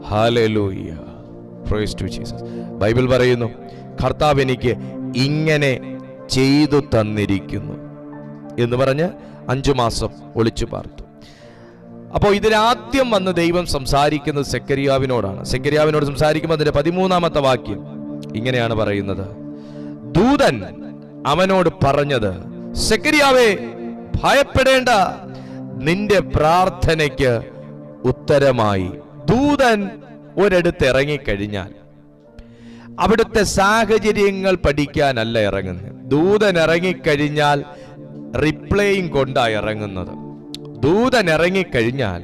Hallelujah, praise to Jesus. Bible പറയുന്നു, കർത്താവ് എനിക്ക് ഇങ്ങനെ ചെയ്തു തന്നിരിക്കുന്നു എന്ന് പറഞ്ഞ് 5 മാസം ഒളിച്ചു പാർത്തു. അപ്പോൾ ഇതിനാദ്യം വന്ന് ദൈവം സംസാരിക്കുന്നത് സെക്കരിയാവിനോടാണ്. സെക്കരിയാവിനോട് സംസാരിക്കുമ്പോൾ അതിന്റെ 13-ാമത്തെ വാക്യം ഇങ്ങനെയാണ് പറയുന്നത്. ദൂതൻ അവനോട് പറഞ്ഞത്, സെക്കരിയാവേ, ഭയപ്പെടേണ്ട, നിന്റെ പ്രാർത്ഥനയ്ക്ക് ഉത്തരമായി. ദൂതൻ ഒരിടത്ത് ഇറങ്ങിക്കഴിഞ്ഞാൽ അവിടുത്തെ സാഹചര്യങ്ങൾ പഠിക്കാനല്ല ഇറങ്ങുന്നത്. ദൂതൻ ഇറങ്ങിക്കഴിഞ്ഞാൽ റിപ്ലൈയും കൊണ്ടായി ഇറങ്ങുന്നത്. ദൂതൻ ഇറങ്ങിക്കഴിഞ്ഞാൽ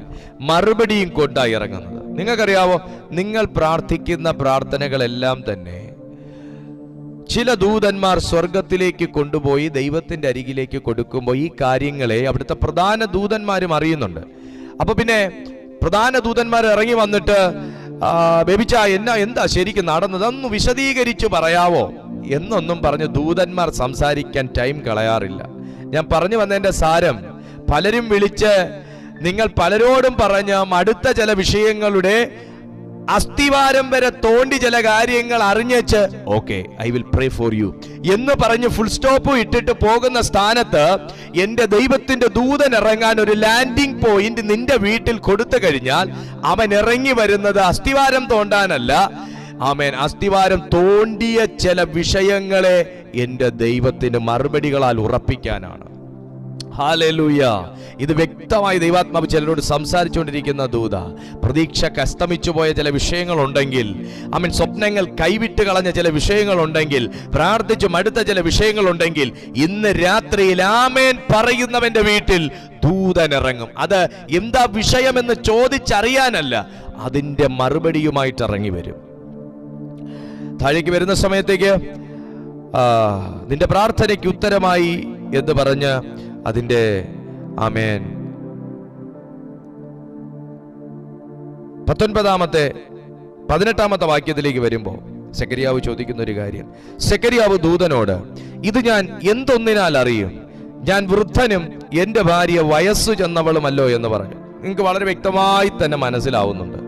മറുപടിയും കൊണ്ടായി ഇറങ്ങുന്നത്. നിങ്ങൾക്കറിയാവോ, നിങ്ങൾ പ്രാർത്ഥിക്കുന്ന പ്രാർത്ഥനകളെല്ലാം തന്നെ ചില ദൂതന്മാർ സ്വർഗത്തിലേക്ക് കൊണ്ടുപോയി ദൈവത്തിന്റെ അരികിലേക്ക് കൊടുക്കുമ്പോൾ ഈ കാര്യങ്ങളെ അവിടുത്തെ പ്രധാന ദൂതന്മാരും അറിയുന്നുണ്ട്. അപ്പൊ പിന്നെ പ്രധാന ദൂതന്മാർ ഇറങ്ങി വന്നിട്ട്, ബേബിച്ച എന്താ ശരിക്കും നടന്നത്, അതൊന്ന് വിശദീകരിച്ചു പറയാവോ എന്നൊന്നും പറഞ്ഞ് ദൂതന്മാർ സംസാരിക്കാൻ ടൈം കളയാറില്ല. ഞാൻ പറഞ്ഞു വന്നതിന്റെ സാരം, പലരും വിളിച്ച് നിങ്ങൾ പലരോടും പറഞ്ഞ് അടുത്ത ചില വിഷയങ്ങളുടെ അസ്ഥിവാരം വരെ തോണ്ടി ചില കാര്യങ്ങൾ അറിഞ്ഞേച്ച് okay I will pray for you എന്ന് പറഞ്ഞ് ഫുൾ സ്റ്റോപ്പ് ഇട്ടിട്ട് പോകുന്ന സ്ഥാനത്ത് എന്റെ ദൈവത്തിന്റെ ദൂതൻ ഇറങ്ങാൻ ഒരു ലാൻഡിംഗ് പോയിന്റ് നിന്റെ വീട്ടിൽ കൊടുത്തു കഴിഞ്ഞാൽ അവൻ ഇറങ്ങി വരുന്നത് അസ്ഥിവാരം തോണ്ടാനല്ല, ആമേൻ, അസ്ഥിവാരം തോണ്ടിയ ചില വിഷയങ്ങളെ എന്റെ ദൈവത്തിന് മറുപടികളാൽ ഉറപ്പിക്കാനാണ്. ഹല്ലേലൂയ. ഇത് വ്യക്തമായി ദൈവാത്മാവ് ചിലരോട് സംസാരിച്ചുകൊണ്ടിരിക്കുന്ന ദൂത. പ്രതീക്ഷക്ക് അസ്തമിച്ചു പോയ ചില വിഷയങ്ങളുണ്ടെങ്കിൽ, ആമേൻ, സ്വപ്നങ്ങൾ കൈവിട്ട് കളഞ്ഞ ചില വിഷയങ്ങളുണ്ടെങ്കിൽ, പ്രാർത്ഥിച്ചു മടുത്ത ചില വിഷയങ്ങളുണ്ടെങ്കിൽ, ഇന്ന് രാത്രിയിൽ ആമേൻ പറയുന്നവന്റെ വീട്ടിൽ ദൂതൻ ഇറങ്ങും. അത് എന്താ വിഷയമെന്ന് ചോദിച്ചറിയാനല്ല, അതിന്റെ മറുപടിയുമായിട്ട് ഇറങ്ങി വരും. താഴേക്ക് വരുന്ന സമയത്തേക്ക് നിന്റെ പ്രാർത്ഥനയ്ക്ക് ഉത്തരമായി എന്ന് പറഞ്ഞ് അതിന്റെ ആമേൻ 18-ാമത്തെ വാക്യത്തിലേക്ക് വരുമ്പോൾ സെക്കരിയാവ് ചോദിക്കുന്ന ഒരു കാര്യം. സെക്കരിയാവ് ദൂതനോട്, ഇത് ഞാൻ എന്തൊന്നിനാൽ അറിയും? ഞാൻ വൃദ്ധനും എന്റെ ഭാര്യ വയസ്സു ചെന്നവളുമല്ലോ എന്ന് പറഞ്ഞു. നിങ്ങൾക്ക് വളരെ വ്യക്തമായി തന്നെ മനസ്സിലാവുന്നുണ്ട്,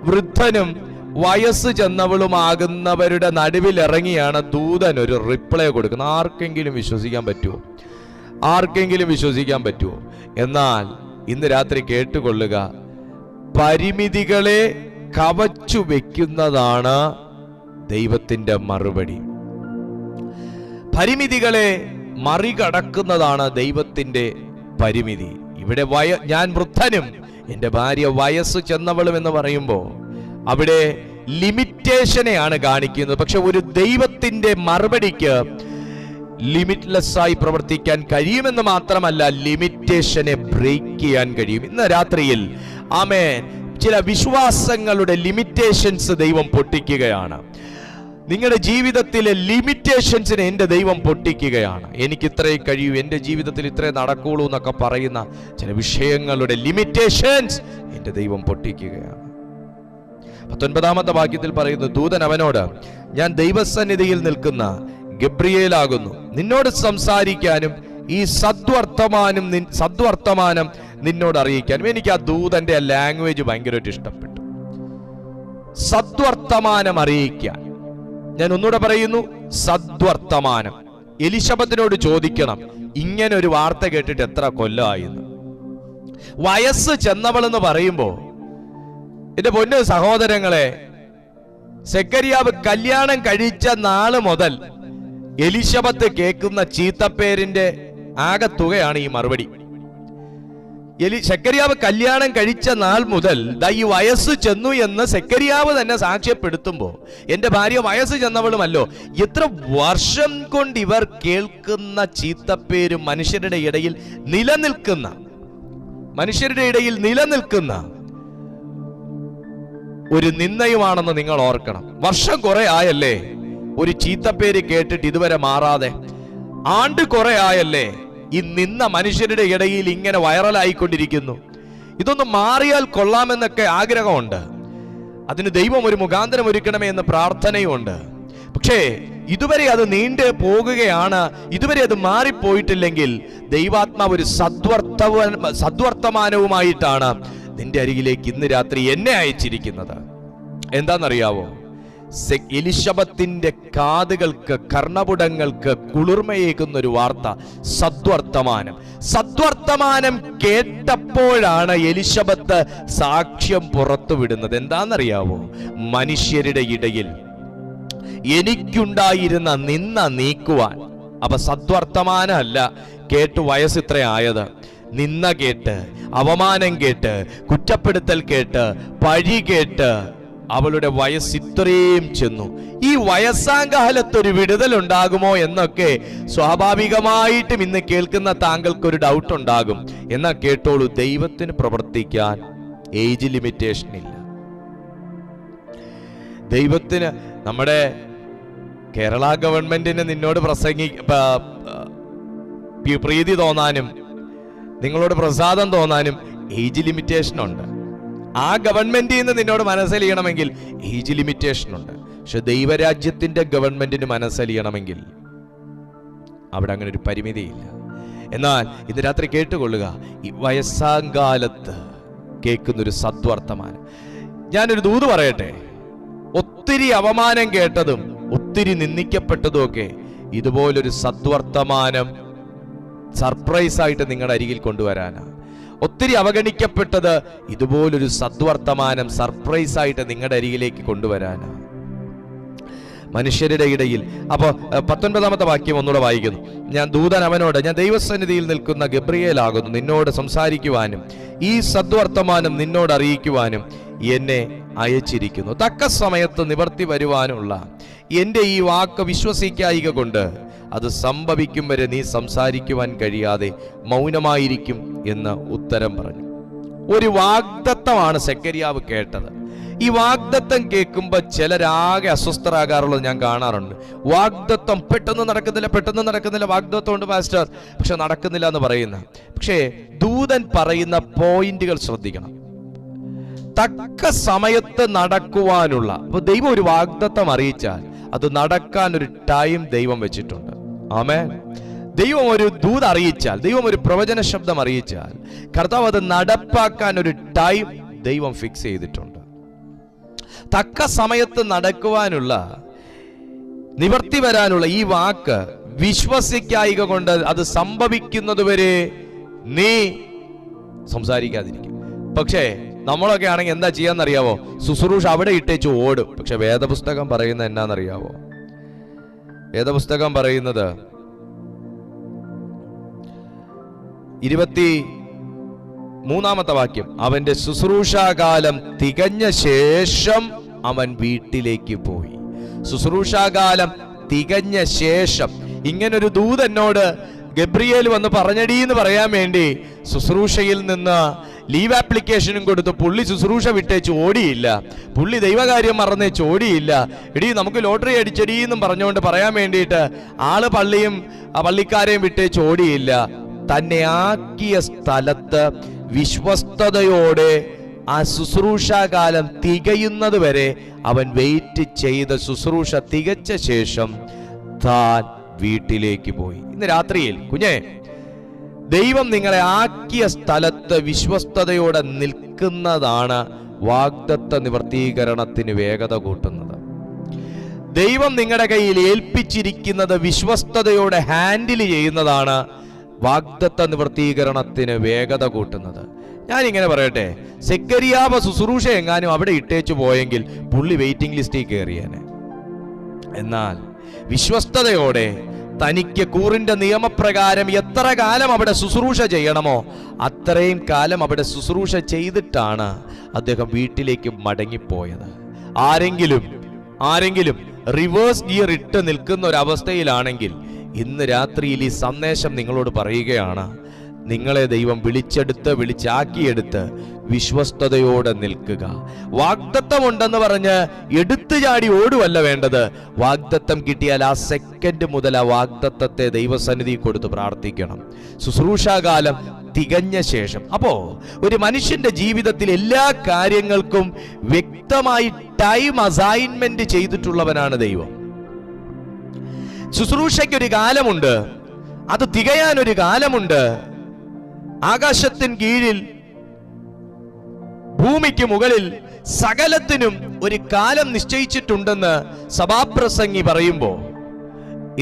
വൃദ്ധനും വയസ്സ് ചെന്നവളുമാകുന്നവരുടെ നടുവിൽ ഇറങ്ങിയാണ് ദൂതൻ ഒരു റിപ്ലൈ കൊടുക്കുന്നത്. ആർക്കെങ്കിലും വിശ്വസിക്കാൻ പറ്റുമോ? ആർക്കെങ്കിലും വിശ്വസിക്കാൻ പറ്റുമോ? എന്നാൽ ഇന്ന് രാത്രി കേട്ടുകൊള്ളുക, പരിമിതികളെ കവച്ചു വെക്കുന്നതാണ് ദൈവത്തിന്റെ മറുപടി. പരിമിതികളെ മറികടക്കുന്നതാണ് ദൈവത്തിന്റെ പരിമിതി. ഇവിടെ ഞാൻ വൃദ്ധനും എന്റെ ഭാര്യ വയസ്സ് ചെന്നവളും എന്ന് പറയുമ്പോൾ അവിടെ ലിമിറ്റേഷനെയാണ് കാണിക്കുന്നത്. പക്ഷെ ഒരു ദൈവത്തിന്റെ മറുപടിക്ക് ലിമിറ്റ്ലെസ് ആയി പ്രവർത്തിക്കാൻ കഴിയുമെന്ന് മാത്രമല്ല, ലിമിറ്റേഷനെ ബ്രേക്ക് ചെയ്യാൻ കഴിയും. ഇന്ന് രാത്രിയിൽ ആമേൻ ചില വിശ്വാസങ്ങളുടെ ലിമിറ്റേഷൻസ് ദൈവം പൊട്ടിക്കുകയാണ്. നിങ്ങളുടെ ജീവിതത്തിലെ ലിമിറ്റേഷൻസിനെ എൻ്റെ ദൈവം പൊട്ടിക്കുകയാണ്. എനിക്ക് ഇത്രയും കഴിയൂ, എൻ്റെ ജീവിതത്തിൽ ഇത്രയും നടക്കുള്ളൂ എന്നൊക്കെ പറയുന്ന ചില വിഷയങ്ങളുടെ ലിമിറ്റേഷൻസ് എൻ്റെ ദൈവം പൊട്ടിക്കുകയാണ്. 19-ാമത്തെ വാക്യത്തിൽ പറയുന്നു, ദൂതൻ അവനോട്, ഞാൻ ദൈവസന്നിധിയിൽ നിൽക്കുന്ന ഗബ്രിയേലാകുന്നു, നിന്നോട് സംസാരിക്കാനും ഈ സദ്വർത്തമാനം നിന്നോട് അറിയിക്കാനും. എനിക്ക് ആ ദൂതന്റെ ലാംഗ്വേജ് ഭയങ്കരമായിട്ട് ഇഷ്ടപ്പെട്ടു. സദ്വർത്തമാനം അറിയിക്കാൻ. ഞാൻ ഒന്നുകൂടെ പറയുന്നു, സദ്വർത്തമാനം. എലിശബത്തിനോട് ചോദിക്കണം, ഇങ്ങനെ ഒരു വാർത്ത കേട്ടിട്ട് എത്ര കൊല്ലമായിരുന്നു. വയസ്സ് ചെന്നവളെന്ന് പറയുമ്പോ എന്റെ പൊന്നു സഹോദരങ്ങളെ, സെക്കരിയാവ് കല്യാണം കഴിച്ച നാള് മുതൽ എലിശബത്ത് കേൾക്കുന്ന ചീത്തപ്പേരിന്റെ ആകെ തുകയാണ് ഈ മറുപടി. സെക്കരിയാവ് കല്യാണം കഴിച്ച നാൾ മുതൽ ഈ വയസ്സ് ചെന്നു എന്ന് സെക്കരിയാവ് തന്നെ സാക്ഷ്യപ്പെടുത്തുമ്പോ, എന്റെ ഭാര്യ വയസ്സ് ചെന്നവളുമല്ലോ, എത്ര വർഷം കൊണ്ട് ഇവർ കേൾക്കുന്ന ചീത്തപ്പേര് മനുഷ്യരുടെ ഇടയിൽ നിലനിൽക്കുന്ന ഒരു നിന്ദയുമാണെന്ന് നിങ്ങൾ ഓർക്കണം. വർഷം കുറെ ആയല്ലേ ഒരു ചീത്തപ്പേര് കേട്ടിട്ട് ഇതുവരെ മാറാതെ? ആണ്ട് കുറെ ആയല്ലേ ഈ നിന്ന മനുഷ്യരുടെ ഇടയിൽ ഇങ്ങനെ വൈറലായിക്കൊണ്ടിരിക്കുന്നു? ഇതൊന്ന് മാറിയാൽ കൊള്ളാമെന്നൊക്കെ ആഗ്രഹമുണ്ട്. അതിന് ദൈവം ഒരു മുഖാന്തരം ഒരുക്കണമേ എന്ന് പ്രാർത്ഥനയുമുണ്ട്. പക്ഷേ ഇതുവരെ അത് നീണ്ടു പോകുകയാണ്. ഇതുവരെ അത് മാറിപ്പോയിട്ടില്ലെങ്കിൽ ദൈവാത്മാവ് ഒരു സദ്വർത്തമാനവുമായിട്ടാണ് നിന്റെ അരികിലേക്ക് ഇന്ന് രാത്രി എന്നെ അയച്ചിരിക്കുന്നത്. എന്താണെന്നറിയാവോ? എലിശബത്തിന്റെ കാതുകൾക്ക്, കർണപുടങ്ങൾക്ക് കുളിർമയേകുന്ന ഒരു വാർത്ത, സദ്വർത്തമാനം കേട്ടപ്പോഴാണ് എലിശബത്ത് സാക്ഷ്യം പുറത്തുവിടുന്നത്. എന്താണെന്നറിയാവോ? മനുഷ്യരുടെ ഇടയിൽ എനിക്കുണ്ടായിരുന്ന നിന്ന നീക്കുവാൻ. അപ്പൊ സദ്വർത്തമാനം അല്ല കേട്ടു വയസ്സ് ഇത്ര ആയത്. നിന്ന കേട്ട്, അവമാനം കേട്ട്, കുറ്റപ്പെടുത്തൽ കേട്ട്, പഴി കേട്ട് അവളുടെ വയസ്സ് ഇത്രയും ചെന്നു. ഈ വയസ്സാങ്കാലത്തൊരു വിടുതൽ ഉണ്ടാകുമോ എന്നൊക്കെ സ്വാഭാവികമായിട്ടും ഇന്ന് കേൾക്കുന്ന താങ്കൾക്കൊരു ഡൗട്ട് ഉണ്ടാകും. എന്നാൽ കേട്ടോളൂ, ദൈവത്തിന് പ്രവർത്തിക്കാൻ ഏജ് ലിമിറ്റേഷൻ ഇല്ല. ദൈവത്തിന്, നമ്മുടെ കേരള ഗവൺമെന്റിന് നിന്നോട് പ്രീതി തോന്നാനും നിങ്ങളോട് പ്രസാദം തോന്നാനും ഏജ് ലിമിറ്റേഷൻ ഉണ്ട്. ആ ഗവൺമെന്റിൽ നിന്ന് നിന്നോട് മനസ്സലിയണമെങ്കിൽ ഏജ് ലിമിറ്റേഷൻ ഉണ്ട്. പക്ഷെ ദൈവരാജ്യത്തിന്റെ ഗവൺമെന്റിന് മനസ്സലിയണമെങ്കിൽ അവിടെ അങ്ങനെ ഒരു പരിമിതിയില്ല. എന്നാൽ ഇന്ന് രാത്രി കേട്ടുകൊള്ളുക, ഈ വയസ്സാങ്കാലത്ത് കേൾക്കുന്നൊരു സദ്വർത്തമാനം. ഞാനൊരു ദൂത് പറയട്ടെ, ഒത്തിരി അവമാനം കേട്ടതും ഒത്തിരി നിന്ദിക്കപ്പെട്ടതും ഒക്കെ ഇതുപോലൊരു സദ്വർത്തമാനം സർപ്രൈസ് ആയിട്ട് നിങ്ങളുടെ അരികിൽ കൊണ്ടുവരാനാ. ഒത്തിരി അവഗണിക്കപ്പെട്ടത് ഇതുപോലൊരു സദ്വർത്തമാനം സർപ്രൈസ് ആയിട്ട് നിങ്ങളുടെ അരികിലേക്ക് കൊണ്ടുവരാനാ, മനുഷ്യരുടെ ഇടയിൽ. അപ്പോ 19-ാമത്തെ വാക്യം ഒന്നുകൂടെ വായിക്കുന്നു. ഞാൻ ദൂതൻ അവനോട്, ഞാൻ ദൈവസന്നിധിയിൽ നിൽക്കുന്ന ഗബ്രിയേലാകുന്നു, നിന്നോട് സംസാരിക്കുവാനും ഈ സദ്വർത്തമാനം നിന്നോട് അറിയിക്കുവാനും എന്നെ അയച്ചിരിക്കുന്നു. തക്ക സമയത്ത് നിവർത്തി വരുവാനുള്ള എൻ്റെ ഈ വാക്ക് വിശ്വസിക്കായിക കൊണ്ട് അത് സംഭവിക്കും വരെ നീ സംസാരിക്കുവാൻ കഴിയാതെ മൗനമായിരിക്കും എന്ന് ഉത്തരം പറഞ്ഞു. ഒരു വാഗ്ദത്തമാണ് സെക്കരിയാവ് കേട്ടത്. ഈ വാഗ്ദത്തം കേൾക്കുമ്പോൾ ചിലരാകെ അസ്വസ്ഥരാകാറുള്ളത് ഞാൻ കാണാറുണ്ട്. വാഗ്ദത്തം പെട്ടെന്ന് നടക്കുന്നില്ല, വാഗ്ദത്തം ഉണ്ട് പാസ്റ്റർ, പക്ഷെ നടക്കുന്നില്ല എന്ന് പറയുന്ന. പക്ഷേ ദൂതൻ പറയുന്ന പോയിന്റുകൾ ശ്രദ്ധിക്കണം. തക്ക സമയത്ത് നടക്കുവാനുള്ള, അപ്പൊ ദൈവം ഒരു വാഗ്ദത്തം അറിയിച്ചാൽ അത് നടക്കാൻ ഒരു ടൈം ദൈവം വെച്ചിട്ടുണ്ട്. ആമേൻ. ദൈവം ഒരു ദൂത് അറിയിച്ചാൽ, ദൈവം ഒരു പ്രവചന ശബ്ദം അറിയിച്ചാൽ, കർത്താവ് അത് നടപ്പാക്കാൻ ഒരു ടൈം ദൈവം ഫിക്സ് ചെയ്തിട്ടുണ്ട്. തക്ക സമയത്ത് നടക്കുവാനുള്ള, നിവർത്തി വരാനുള്ള ഈ വാക്ക് വിശ്വസിക്കായിക കൊണ്ട് അത് സംഭവിക്കുന്നതുവരെ നീ സംസാരിക്കാതിരിക്കും. പക്ഷേ നമ്മളൊക്കെ ആണെങ്കിൽ എന്താ ചെയ്യാന്നറിയാവോ? ശുശ്രൂഷ അവിടെ ഇട്ടേച്ച് ഓടും. പക്ഷെ വേദപുസ്തകം പറയുന്നത് എന്നാന്നറിയാവോ? വേദപുസ്തകം പറയുന്നത് 23-ാമത്തെ വാക്യം, അവന്റെ ശുശ്രൂഷാകാലം തികഞ്ഞ ശേഷം അവൻ വീട്ടിലേക്ക് പോയി. ശുശ്രൂഷാകാലം തികഞ്ഞ ശേഷം. ഇങ്ങനൊരു ദൂത് എന്നോട് ഗബ്രിയേൽ വന്ന് പറഞ്ഞടി എന്ന് പറയാൻ വേണ്ടി ശുശ്രൂഷയിൽ നിന്ന് ലീവ് ആപ്ലിക്കേഷനും കൊടുത്ത് പുള്ളി ശുശ്രൂഷ വിട്ടേച്ച് ഓടിയില്ല, പുള്ളി ദൈവകാര്യം മറന്നേച്ച് ഓടിയില്ല. എടീ നമുക്ക് ലോട്ടറി അടിച്ചെടീ എന്നും പറഞ്ഞുകൊണ്ട് പറയാൻ വേണ്ടിയിട്ട് ആള് പള്ളിയും പള്ളിക്കാരെയും വിട്ടേച്ച് ഓടിയില്ല. തന്നെ ആക്കിയ സ്ഥലത്ത് വിശ്വസ്തയോടെ ആ ശുശ്രൂഷാകാലം തികയുന്നത് വരെ അവൻ വെയിറ്റ് ചെയ്ത് ശുശ്രൂഷ തികച്ച ശേഷം താൻ വീട്ടിലേക്ക് പോയി. ഇന്ന് രാത്രിയിൽ കുഞ്ഞേ, ദൈവം നിങ്ങളെ ആക്കിയ സ്ഥലത്ത് വിശ്വസ്തയോടെ നിൽക്കുന്നതാണ് വാഗ്ദത്ത നിവർത്തീകരണത്തിന് വേഗത കൂട്ടുന്നത്. ദൈവം നിങ്ങളുടെ കയ്യിൽ ഏൽപ്പിച്ചിരിക്കുന്നത് വിശ്വസ്തയോടെ ഹാൻഡിൽ ചെയ്യുന്നതാണ് വാഗ്ദത്ത നിവർത്തീകരണത്തിന് വേഗത കൂട്ടുന്നത്. ഞാനിങ്ങനെ പറയട്ടെ, സെക്കരിയാവ് ശുശ്രൂഷ എങ്ങാനും അവിടെ ഇട്ടേച്ചു പോയെങ്കിൽ പുള്ളി വെയിറ്റിംഗ് ലിസ്റ്റിൽ കയറിയേനെ. എന്നാൽ വിശ്വസ്തയോടെ തനിക്ക് കൂറിന്റെ നിയമപ്രകാരം എത്ര കാലം അവിടെ ശുശ്രൂഷ ചെയ്യണമോ അത്രയും കാലം അവിടെ ശുശ്രൂഷ ചെയ്തിട്ടാണ് അദ്ദേഹം വീട്ടിലേക്ക് മടങ്ങിപ്പോയത്. ആരെങ്കിലും റിവേഴ്സ് ഗിയർ ഇട്ട് നിൽക്കുന്ന ഒരവസ്ഥയിലാണെങ്കിൽ ഇന്ന് രാത്രിയിൽ ഈ സന്ദേശം നിങ്ങളോട് പറയുകയാണ്, നിങ്ങളെ ദൈവം വിളിച്ചാക്കിയെടുത്ത് വിശ്വസ്തയോടെ നിൽക്കുക. വാഗ്ദത്തം ഉണ്ടെന്ന് പറഞ്ഞ് എടുത്തു ചാടി ഓടുവല്ല വേണ്ടത്. വാഗ്ദത്തം കിട്ടിയാൽ ആ സെക്കൻഡ് മുതൽ ആ വാഗ്ദത്തത്തെ ദൈവസന്നിധി കൊടുത്ത് പ്രാർത്ഥിക്കണം. ശുശ്രൂഷാകാലം തികഞ്ഞ ശേഷം. അപ്പോ ഒരു മനുഷ്യന്റെ ജീവിതത്തിൽ എല്ലാ കാര്യങ്ങൾക്കും വ്യക്തമായി ടൈം അസൈൻമെന്റ് ചെയ്തിട്ടുള്ളവനാണ് ദൈവം. ശുശ്രൂഷയ്ക്കൊരു കാലമുണ്ട്, അത് തികയാനൊരു കാലമുണ്ട്. ആകാശത്തിന് കീഴിൽ ഭൂമിക്ക് മുകളിൽ സകലത്തിനും ഒരു കാലം നിശ്ചയിച്ചിട്ടുണ്ടെന്ന് സഭാപ്രസംഗി പറയുമ്പോൾ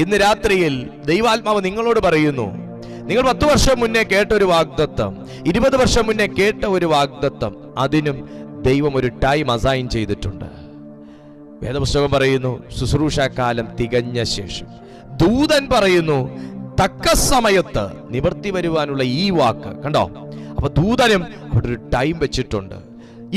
ഇന്ന് രാത്രിയിൽ ദൈവാത്മാവ് നിങ്ങളോട് പറയുന്നു, നിങ്ങൾ 10 വർഷം മുന്നേ കേട്ട ഒരു വാഗ്ദത്തം, 20 വർഷം മുന്നേ കേട്ട ഒരു വാഗ്ദത്തം, അതിനും ദൈവം ഒരു ടൈം അസൈൻ ചെയ്തിട്ടുണ്ട്. വേദപുസ്തകം പറയുന്നു ശുശ്രൂഷാകാലം തികഞ്ഞ ശേഷം. ദൂതൻ പറയുന്നു തക്ക സമയത്ത് നിവർത്തി വരുവാനുള്ള ഈ വാക്ക് കണ്ടോ. അപ്പൊ ദൂതനും അവിടെ ഒരു ടൈം വെച്ചിട്ടുണ്ട്.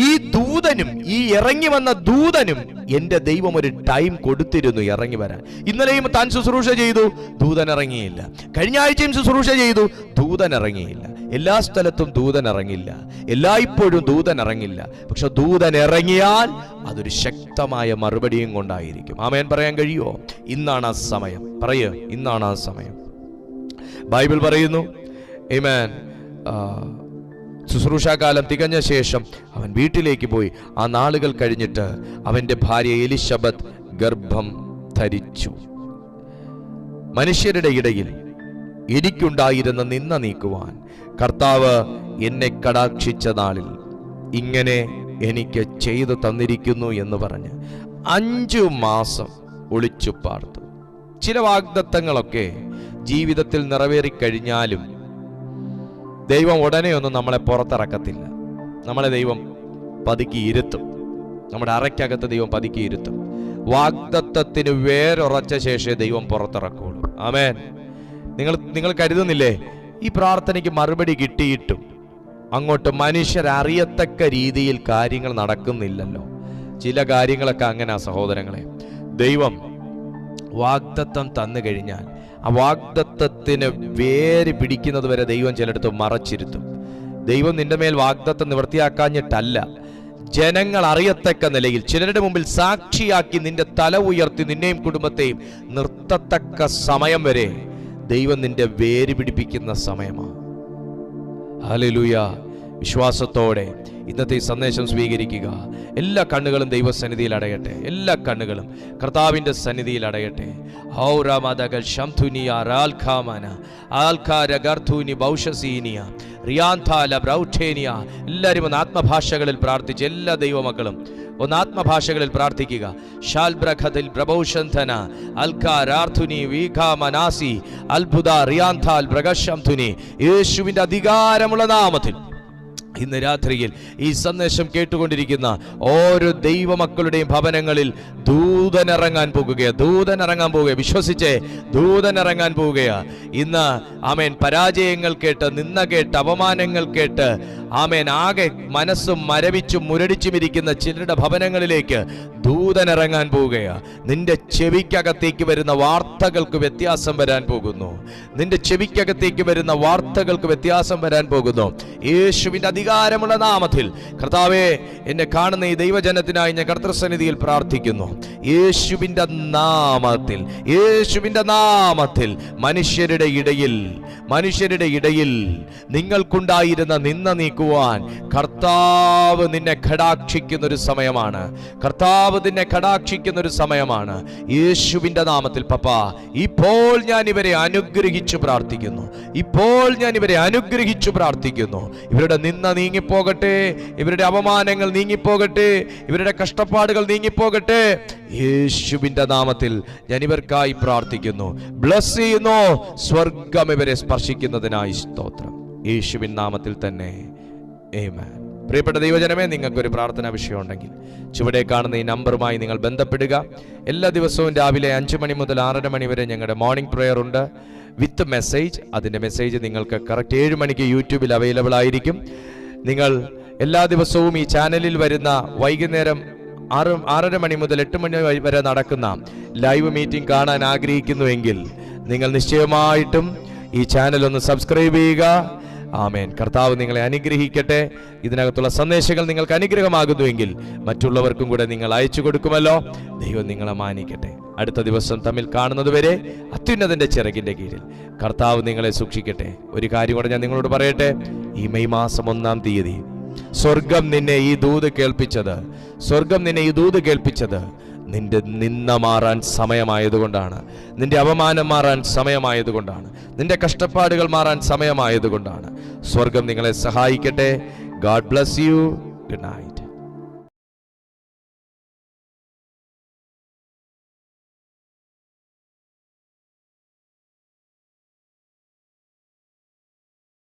ഈ ദൂതനും ഈ ഇറങ്ങി വന്ന ദൂതനും എന്റെ ദൈവം ഒരു ടൈം കൊടുത്തിരുന്നു ഇറങ്ങി വരാൻ. ഇന്നലെയും താൻ ശുശ്രൂഷ ചെയ്തു, ദൂതൻ ഇറങ്ങിയില്ല. കഴിഞ്ഞ ആഴ്ചയും ശുശ്രൂഷ ചെയ്തു, ദൂതൻ ഇറങ്ങിയില്ല. എല്ലാ സ്ഥലത്തും ദൂതൻ ഇറങ്ങില്ല, എല്ലായ്പ്പോഴും ദൂതൻ ഇറങ്ങില്ല. പക്ഷെ ദൂതൻ ഇറങ്ങിയാൽ അതൊരു ശക്തമായ മറുപടിയും കൊണ്ടായിരിക്കും. ആമേൻ പറയാൻ കഴിയുമോ? ഇന്നാണ് ആ സമയം. ഇന്നാണ് ആ സമയം. ബൈബിൾ പറയുന്നു, ആമേൻ, ശുശ്രൂഷാകാലം തികഞ്ഞ ശേഷം അവൻ വീട്ടിലേക്ക് പോയി. ആ നാളുകൾ കഴിഞ്ഞിട്ട് അവന്റെ ഭാര്യ എലിശബത്ത് ഗർഭം ധരിച്ചു. മനുഷ്യരുടെ ഇടയിൽ എനിക്കുണ്ടായിരുന്ന നിന്ന നീക്കുവാൻ കർത്താവ് എന്നെ കടാക്ഷിച്ച നാളിൽ ഇങ്ങനെ എനിക്ക് ചെയ്തു തന്നിരിക്കുന്നു എന്ന് പറഞ്ഞ് 5 മാസം ഒളിച്ചു പാർത്തു. ചില വാഗ്ദത്തങ്ങളൊക്കെ ജീവിതത്തിൽ നിറവേറിക്കഴിഞ്ഞാലും ദൈവം ഉടനെ ഒന്നും നമ്മളെ പുറത്തിറക്കത്തില്ല. നമ്മളെ ദൈവം പതുക്കി ഇരുത്തും. നമ്മുടെ അറയ്ക്കകത്ത് ദൈവം പതുക്കി ഇരുത്തും. വാഗ്ദത്തത്തിന് വേരുറച്ച ശേഷമേ ദൈവം പുറത്തിറക്കുള്ളൂ. ആമേൻ. നിങ്ങൾ കരുതുന്നില്ലേ ഈ പ്രാർത്ഥനയ്ക്ക് മറുപടി കിട്ടിയിട്ടും അങ്ങോട്ട് മനുഷ്യരറിയത്തക്ക രീതിയിൽ കാര്യങ്ങൾ നടക്കുന്നില്ലല്ലോ? ചില കാര്യങ്ങളൊക്കെ അങ്ങനെ സഹോദരങ്ങളെ. ദൈവം വാഗ്ദത്തം തന്നു കഴിഞ്ഞാൽ ആ വാഗ്ദത്തത്തിന് വേര് പിടിക്കുന്നത് വരെ ദൈവം ചിലയിടത്ത് മറച്ചിരുത്തും. ദൈവം നിന്റെ മേൽ വാഗ്ദത്തം നിവൃത്തിയാക്കാഞ്ഞിട്ടല്ല, ജനങ്ങൾ അറിയത്തക്ക നിലയിൽ ചിലരുടെ മുമ്പിൽ സാക്ഷിയാക്കി നിന്റെ തല ഉയർത്തി നിന്നെയും കുടുംബത്തെയും നിർത്തത്തക്ക സമയം വരെ ദൈവം നിന്റെ വേര് പിടിപ്പിക്കുന്ന സമയമാണ്. ഹല്ലേലൂയ. വിശ്വാസത്തോടെ ഇന്നത്തെ ഈ സന്ദേശം സ്വീകരിക്കുക. എല്ലാ കണ്ണുകളും ദൈവസന്നിധിയിൽ അടയട്ടെ. എല്ലാ കണ്ണുകളും കർത്താവിൻ്റെ സന്നിധിയിൽ അടയട്ടെ. എല്ലാവരും ഒന്ന് ആത്മഭാഷകളിൽ പ്രാർത്ഥിച്ച്, എല്ലാ ദൈവമക്കളും ഒന്ന് ആത്മഭാഷകളിൽ പ്രാർത്ഥിക്കുക. ഷാൽബ്രഖദിൽ പ്രഭൗഷന്ധന അൽക്കാരാർത്ഥുനി വീഖാമനാസി അത്ഭുത റിയാന്താൽ പ്രഗശംധുനി. യേശുവിൻ്റെ അധികാരമുള്ള നാമത്തിൽ ഇന്ന് രാത്രിയിൽ ഈ സന്ദേശം കേട്ടുകൊണ്ടിരിക്കുന്ന ഓരോ ദൈവമക്കളുടെയും ഭവനങ്ങളിൽ ദൂതനിറങ്ങാൻ പോകുകയാണ്. വിശ്വസിച്ചേ, ദൂതനിറങ്ങാൻ പോവുകയാ. ഇന്ന് ആമേൻ, പരാജയങ്ങൾ കേട്ട്, നിന്ന കേട്ട്, അപമാനങ്ങൾ കേട്ട്, ആമേൻ, ആകെ മനസ്സും മരവിച്ചും മുരടിച്ചുമിരിക്കുന്ന ചിലരുടെ ഭവനങ്ങളിലേക്ക് ദൂതനിറങ്ങാൻ പോവുകയാ. നിന്റെ ചെവിക്കകത്തേക്ക് വരുന്ന വാർത്തകൾക്ക് വ്യത്യാസം വരാൻ പോകുന്നു. നിന്റെ ചെവിക്കകത്തേക്ക് വരുന്ന വാർത്തകൾക്ക് വ്യത്യാസം വരാൻ പോകുന്നു. യേശുവിന്റെ അധികാരമുള്ള നാമത്തിൽ കർത്താവേ, എന്നെ കാണുന്ന ഈ ദൈവജനത്തിനായി ഞാൻ കർത്തൃസന്നിധിയിൽ പ്രാർത്ഥിക്കുന്നു. യേശുവിന്റെ നാമത്തിൽ മനുഷ്യരുടെ ഇടയിൽ നിങ്ങൾക്കുണ്ടായിരുന്ന നിന്ന നീക്കുവാൻ കർത്താവ് നിന്നെ കടാക്ഷിക്കുന്ന ഒരു സമയമാണ്. യേശുവിന്റെ നാമത്തിൽ പപ്പാ, ഇപ്പോൾ ഞാൻ ഇവരെ അനുഗ്രഹിച്ചു പ്രാർത്ഥിക്കുന്നു. ഇവരുടെ നിന്ന നീങ്ങിപ്പോകട്ടെ, ഇവരുടെ അപമാനങ്ങൾ നീങ്ങിപ്പോകട്ടെ, ഇവരുടെ കഷ്ടപ്പാടുകൾ നീങ്ങിപ്പോകട്ടെ. യേശുവിന്റെ നാമത്തിൽ ഞാൻ ഇവർക്കായി പ്രാർത്ഥിക്കുന്നു. ബ്ലസ് ചെയ്യുന്നു. സ്വർഗം ഇവരെ സ്പർശിക്കുന്നതിനായി സ്തോത്രം. യേശുവിൻ നാമത്തിൽ തന്നെ ആമേൻ. പ്രിയപ്പെട്ട ദൈവജനമേ, നിങ്ങൾക്കൊരു പ്രാർത്ഥനാ വിഷയം ഉണ്ടെങ്കിൽ ചുവടെ കാണുന്ന ഈ നമ്പറുമായി നിങ്ങൾ ബന്ധപ്പെടുക. എല്ലാ ദിവസവും രാവിലെ 5 മണി മുതൽ 6:30 മണി വരെ ഞങ്ങളുടെ മോർണിംഗ് പ്രെയർ ഉണ്ട് വിത്ത് മെസ്സേജ്. അതിൻ്റെ മെസ്സേജ് നിങ്ങൾക്ക് കറക്റ്റ് 7 മണിക്ക് യൂട്യൂബിൽ അവൈലബിൾ ആയിരിക്കും. നിങ്ങൾ എല്ലാ ദിവസവും ഈ ചാനലിൽ വരുന്ന വൈകുന്നേരം 6:30 മണി മുതൽ 8 മണി വരെ നടക്കുന്ന ലൈവ് മീറ്റിംഗ് കാണാൻ ആഗ്രഹിക്കുന്നുവെങ്കിൽ നിങ്ങൾ നിശ്ചയമായിട്ടും ഈ ചാനൽ ഒന്ന് സബ്സ്ക്രൈബ് ചെയ്യുക. ആമേൻ. കർത്താവ് നിങ്ങളെ അനുഗ്രഹിക്കട്ടെ. ഇതിനകത്തുള്ള സന്ദേശങ്ങൾ നിങ്ങൾക്ക് അനുഗ്രഹമാകുന്നുവെങ്കിൽ മറ്റുള്ളവർക്കും കൂടെ നിങ്ങൾ അയച്ചു കൊടുക്കുമല്ലോ. ദൈവം നിങ്ങളെ മാനിക്കട്ടെ. അടുത്ത ദിവസം തമ്മിൽ കാണുന്നതുവരെ അത്യുന്നതന്റെ ചിറകിന്റെ കീഴിൽ കർത്താവ് നിങ്ങളെ സൂക്ഷിക്കട്ടെ. ഒരു കാര്യം കൂടെ ഞാൻ നിങ്ങളോട് പറയട്ടെ. ഈ മെയ് മാസം 1-ാം തീയതി സ്വർഗം നിന്നെ ഈ ദൂത് കേൾപ്പിച്ചത് നിന്റെ നിന്ന മാറാൻ സമയമായതുകൊണ്ടാണ്, നിന്റെ അപമാനം മാറാൻ സമയമായതുകൊണ്ടാണ്, നിന്റെ കഷ്ടപ്പാടുകൾ മാറാൻ സമയമായതുകൊണ്ടാണ്. സ്വർഗം നിങ്ങളെ സഹായിക്കട്ടെ. God bless you. Good night.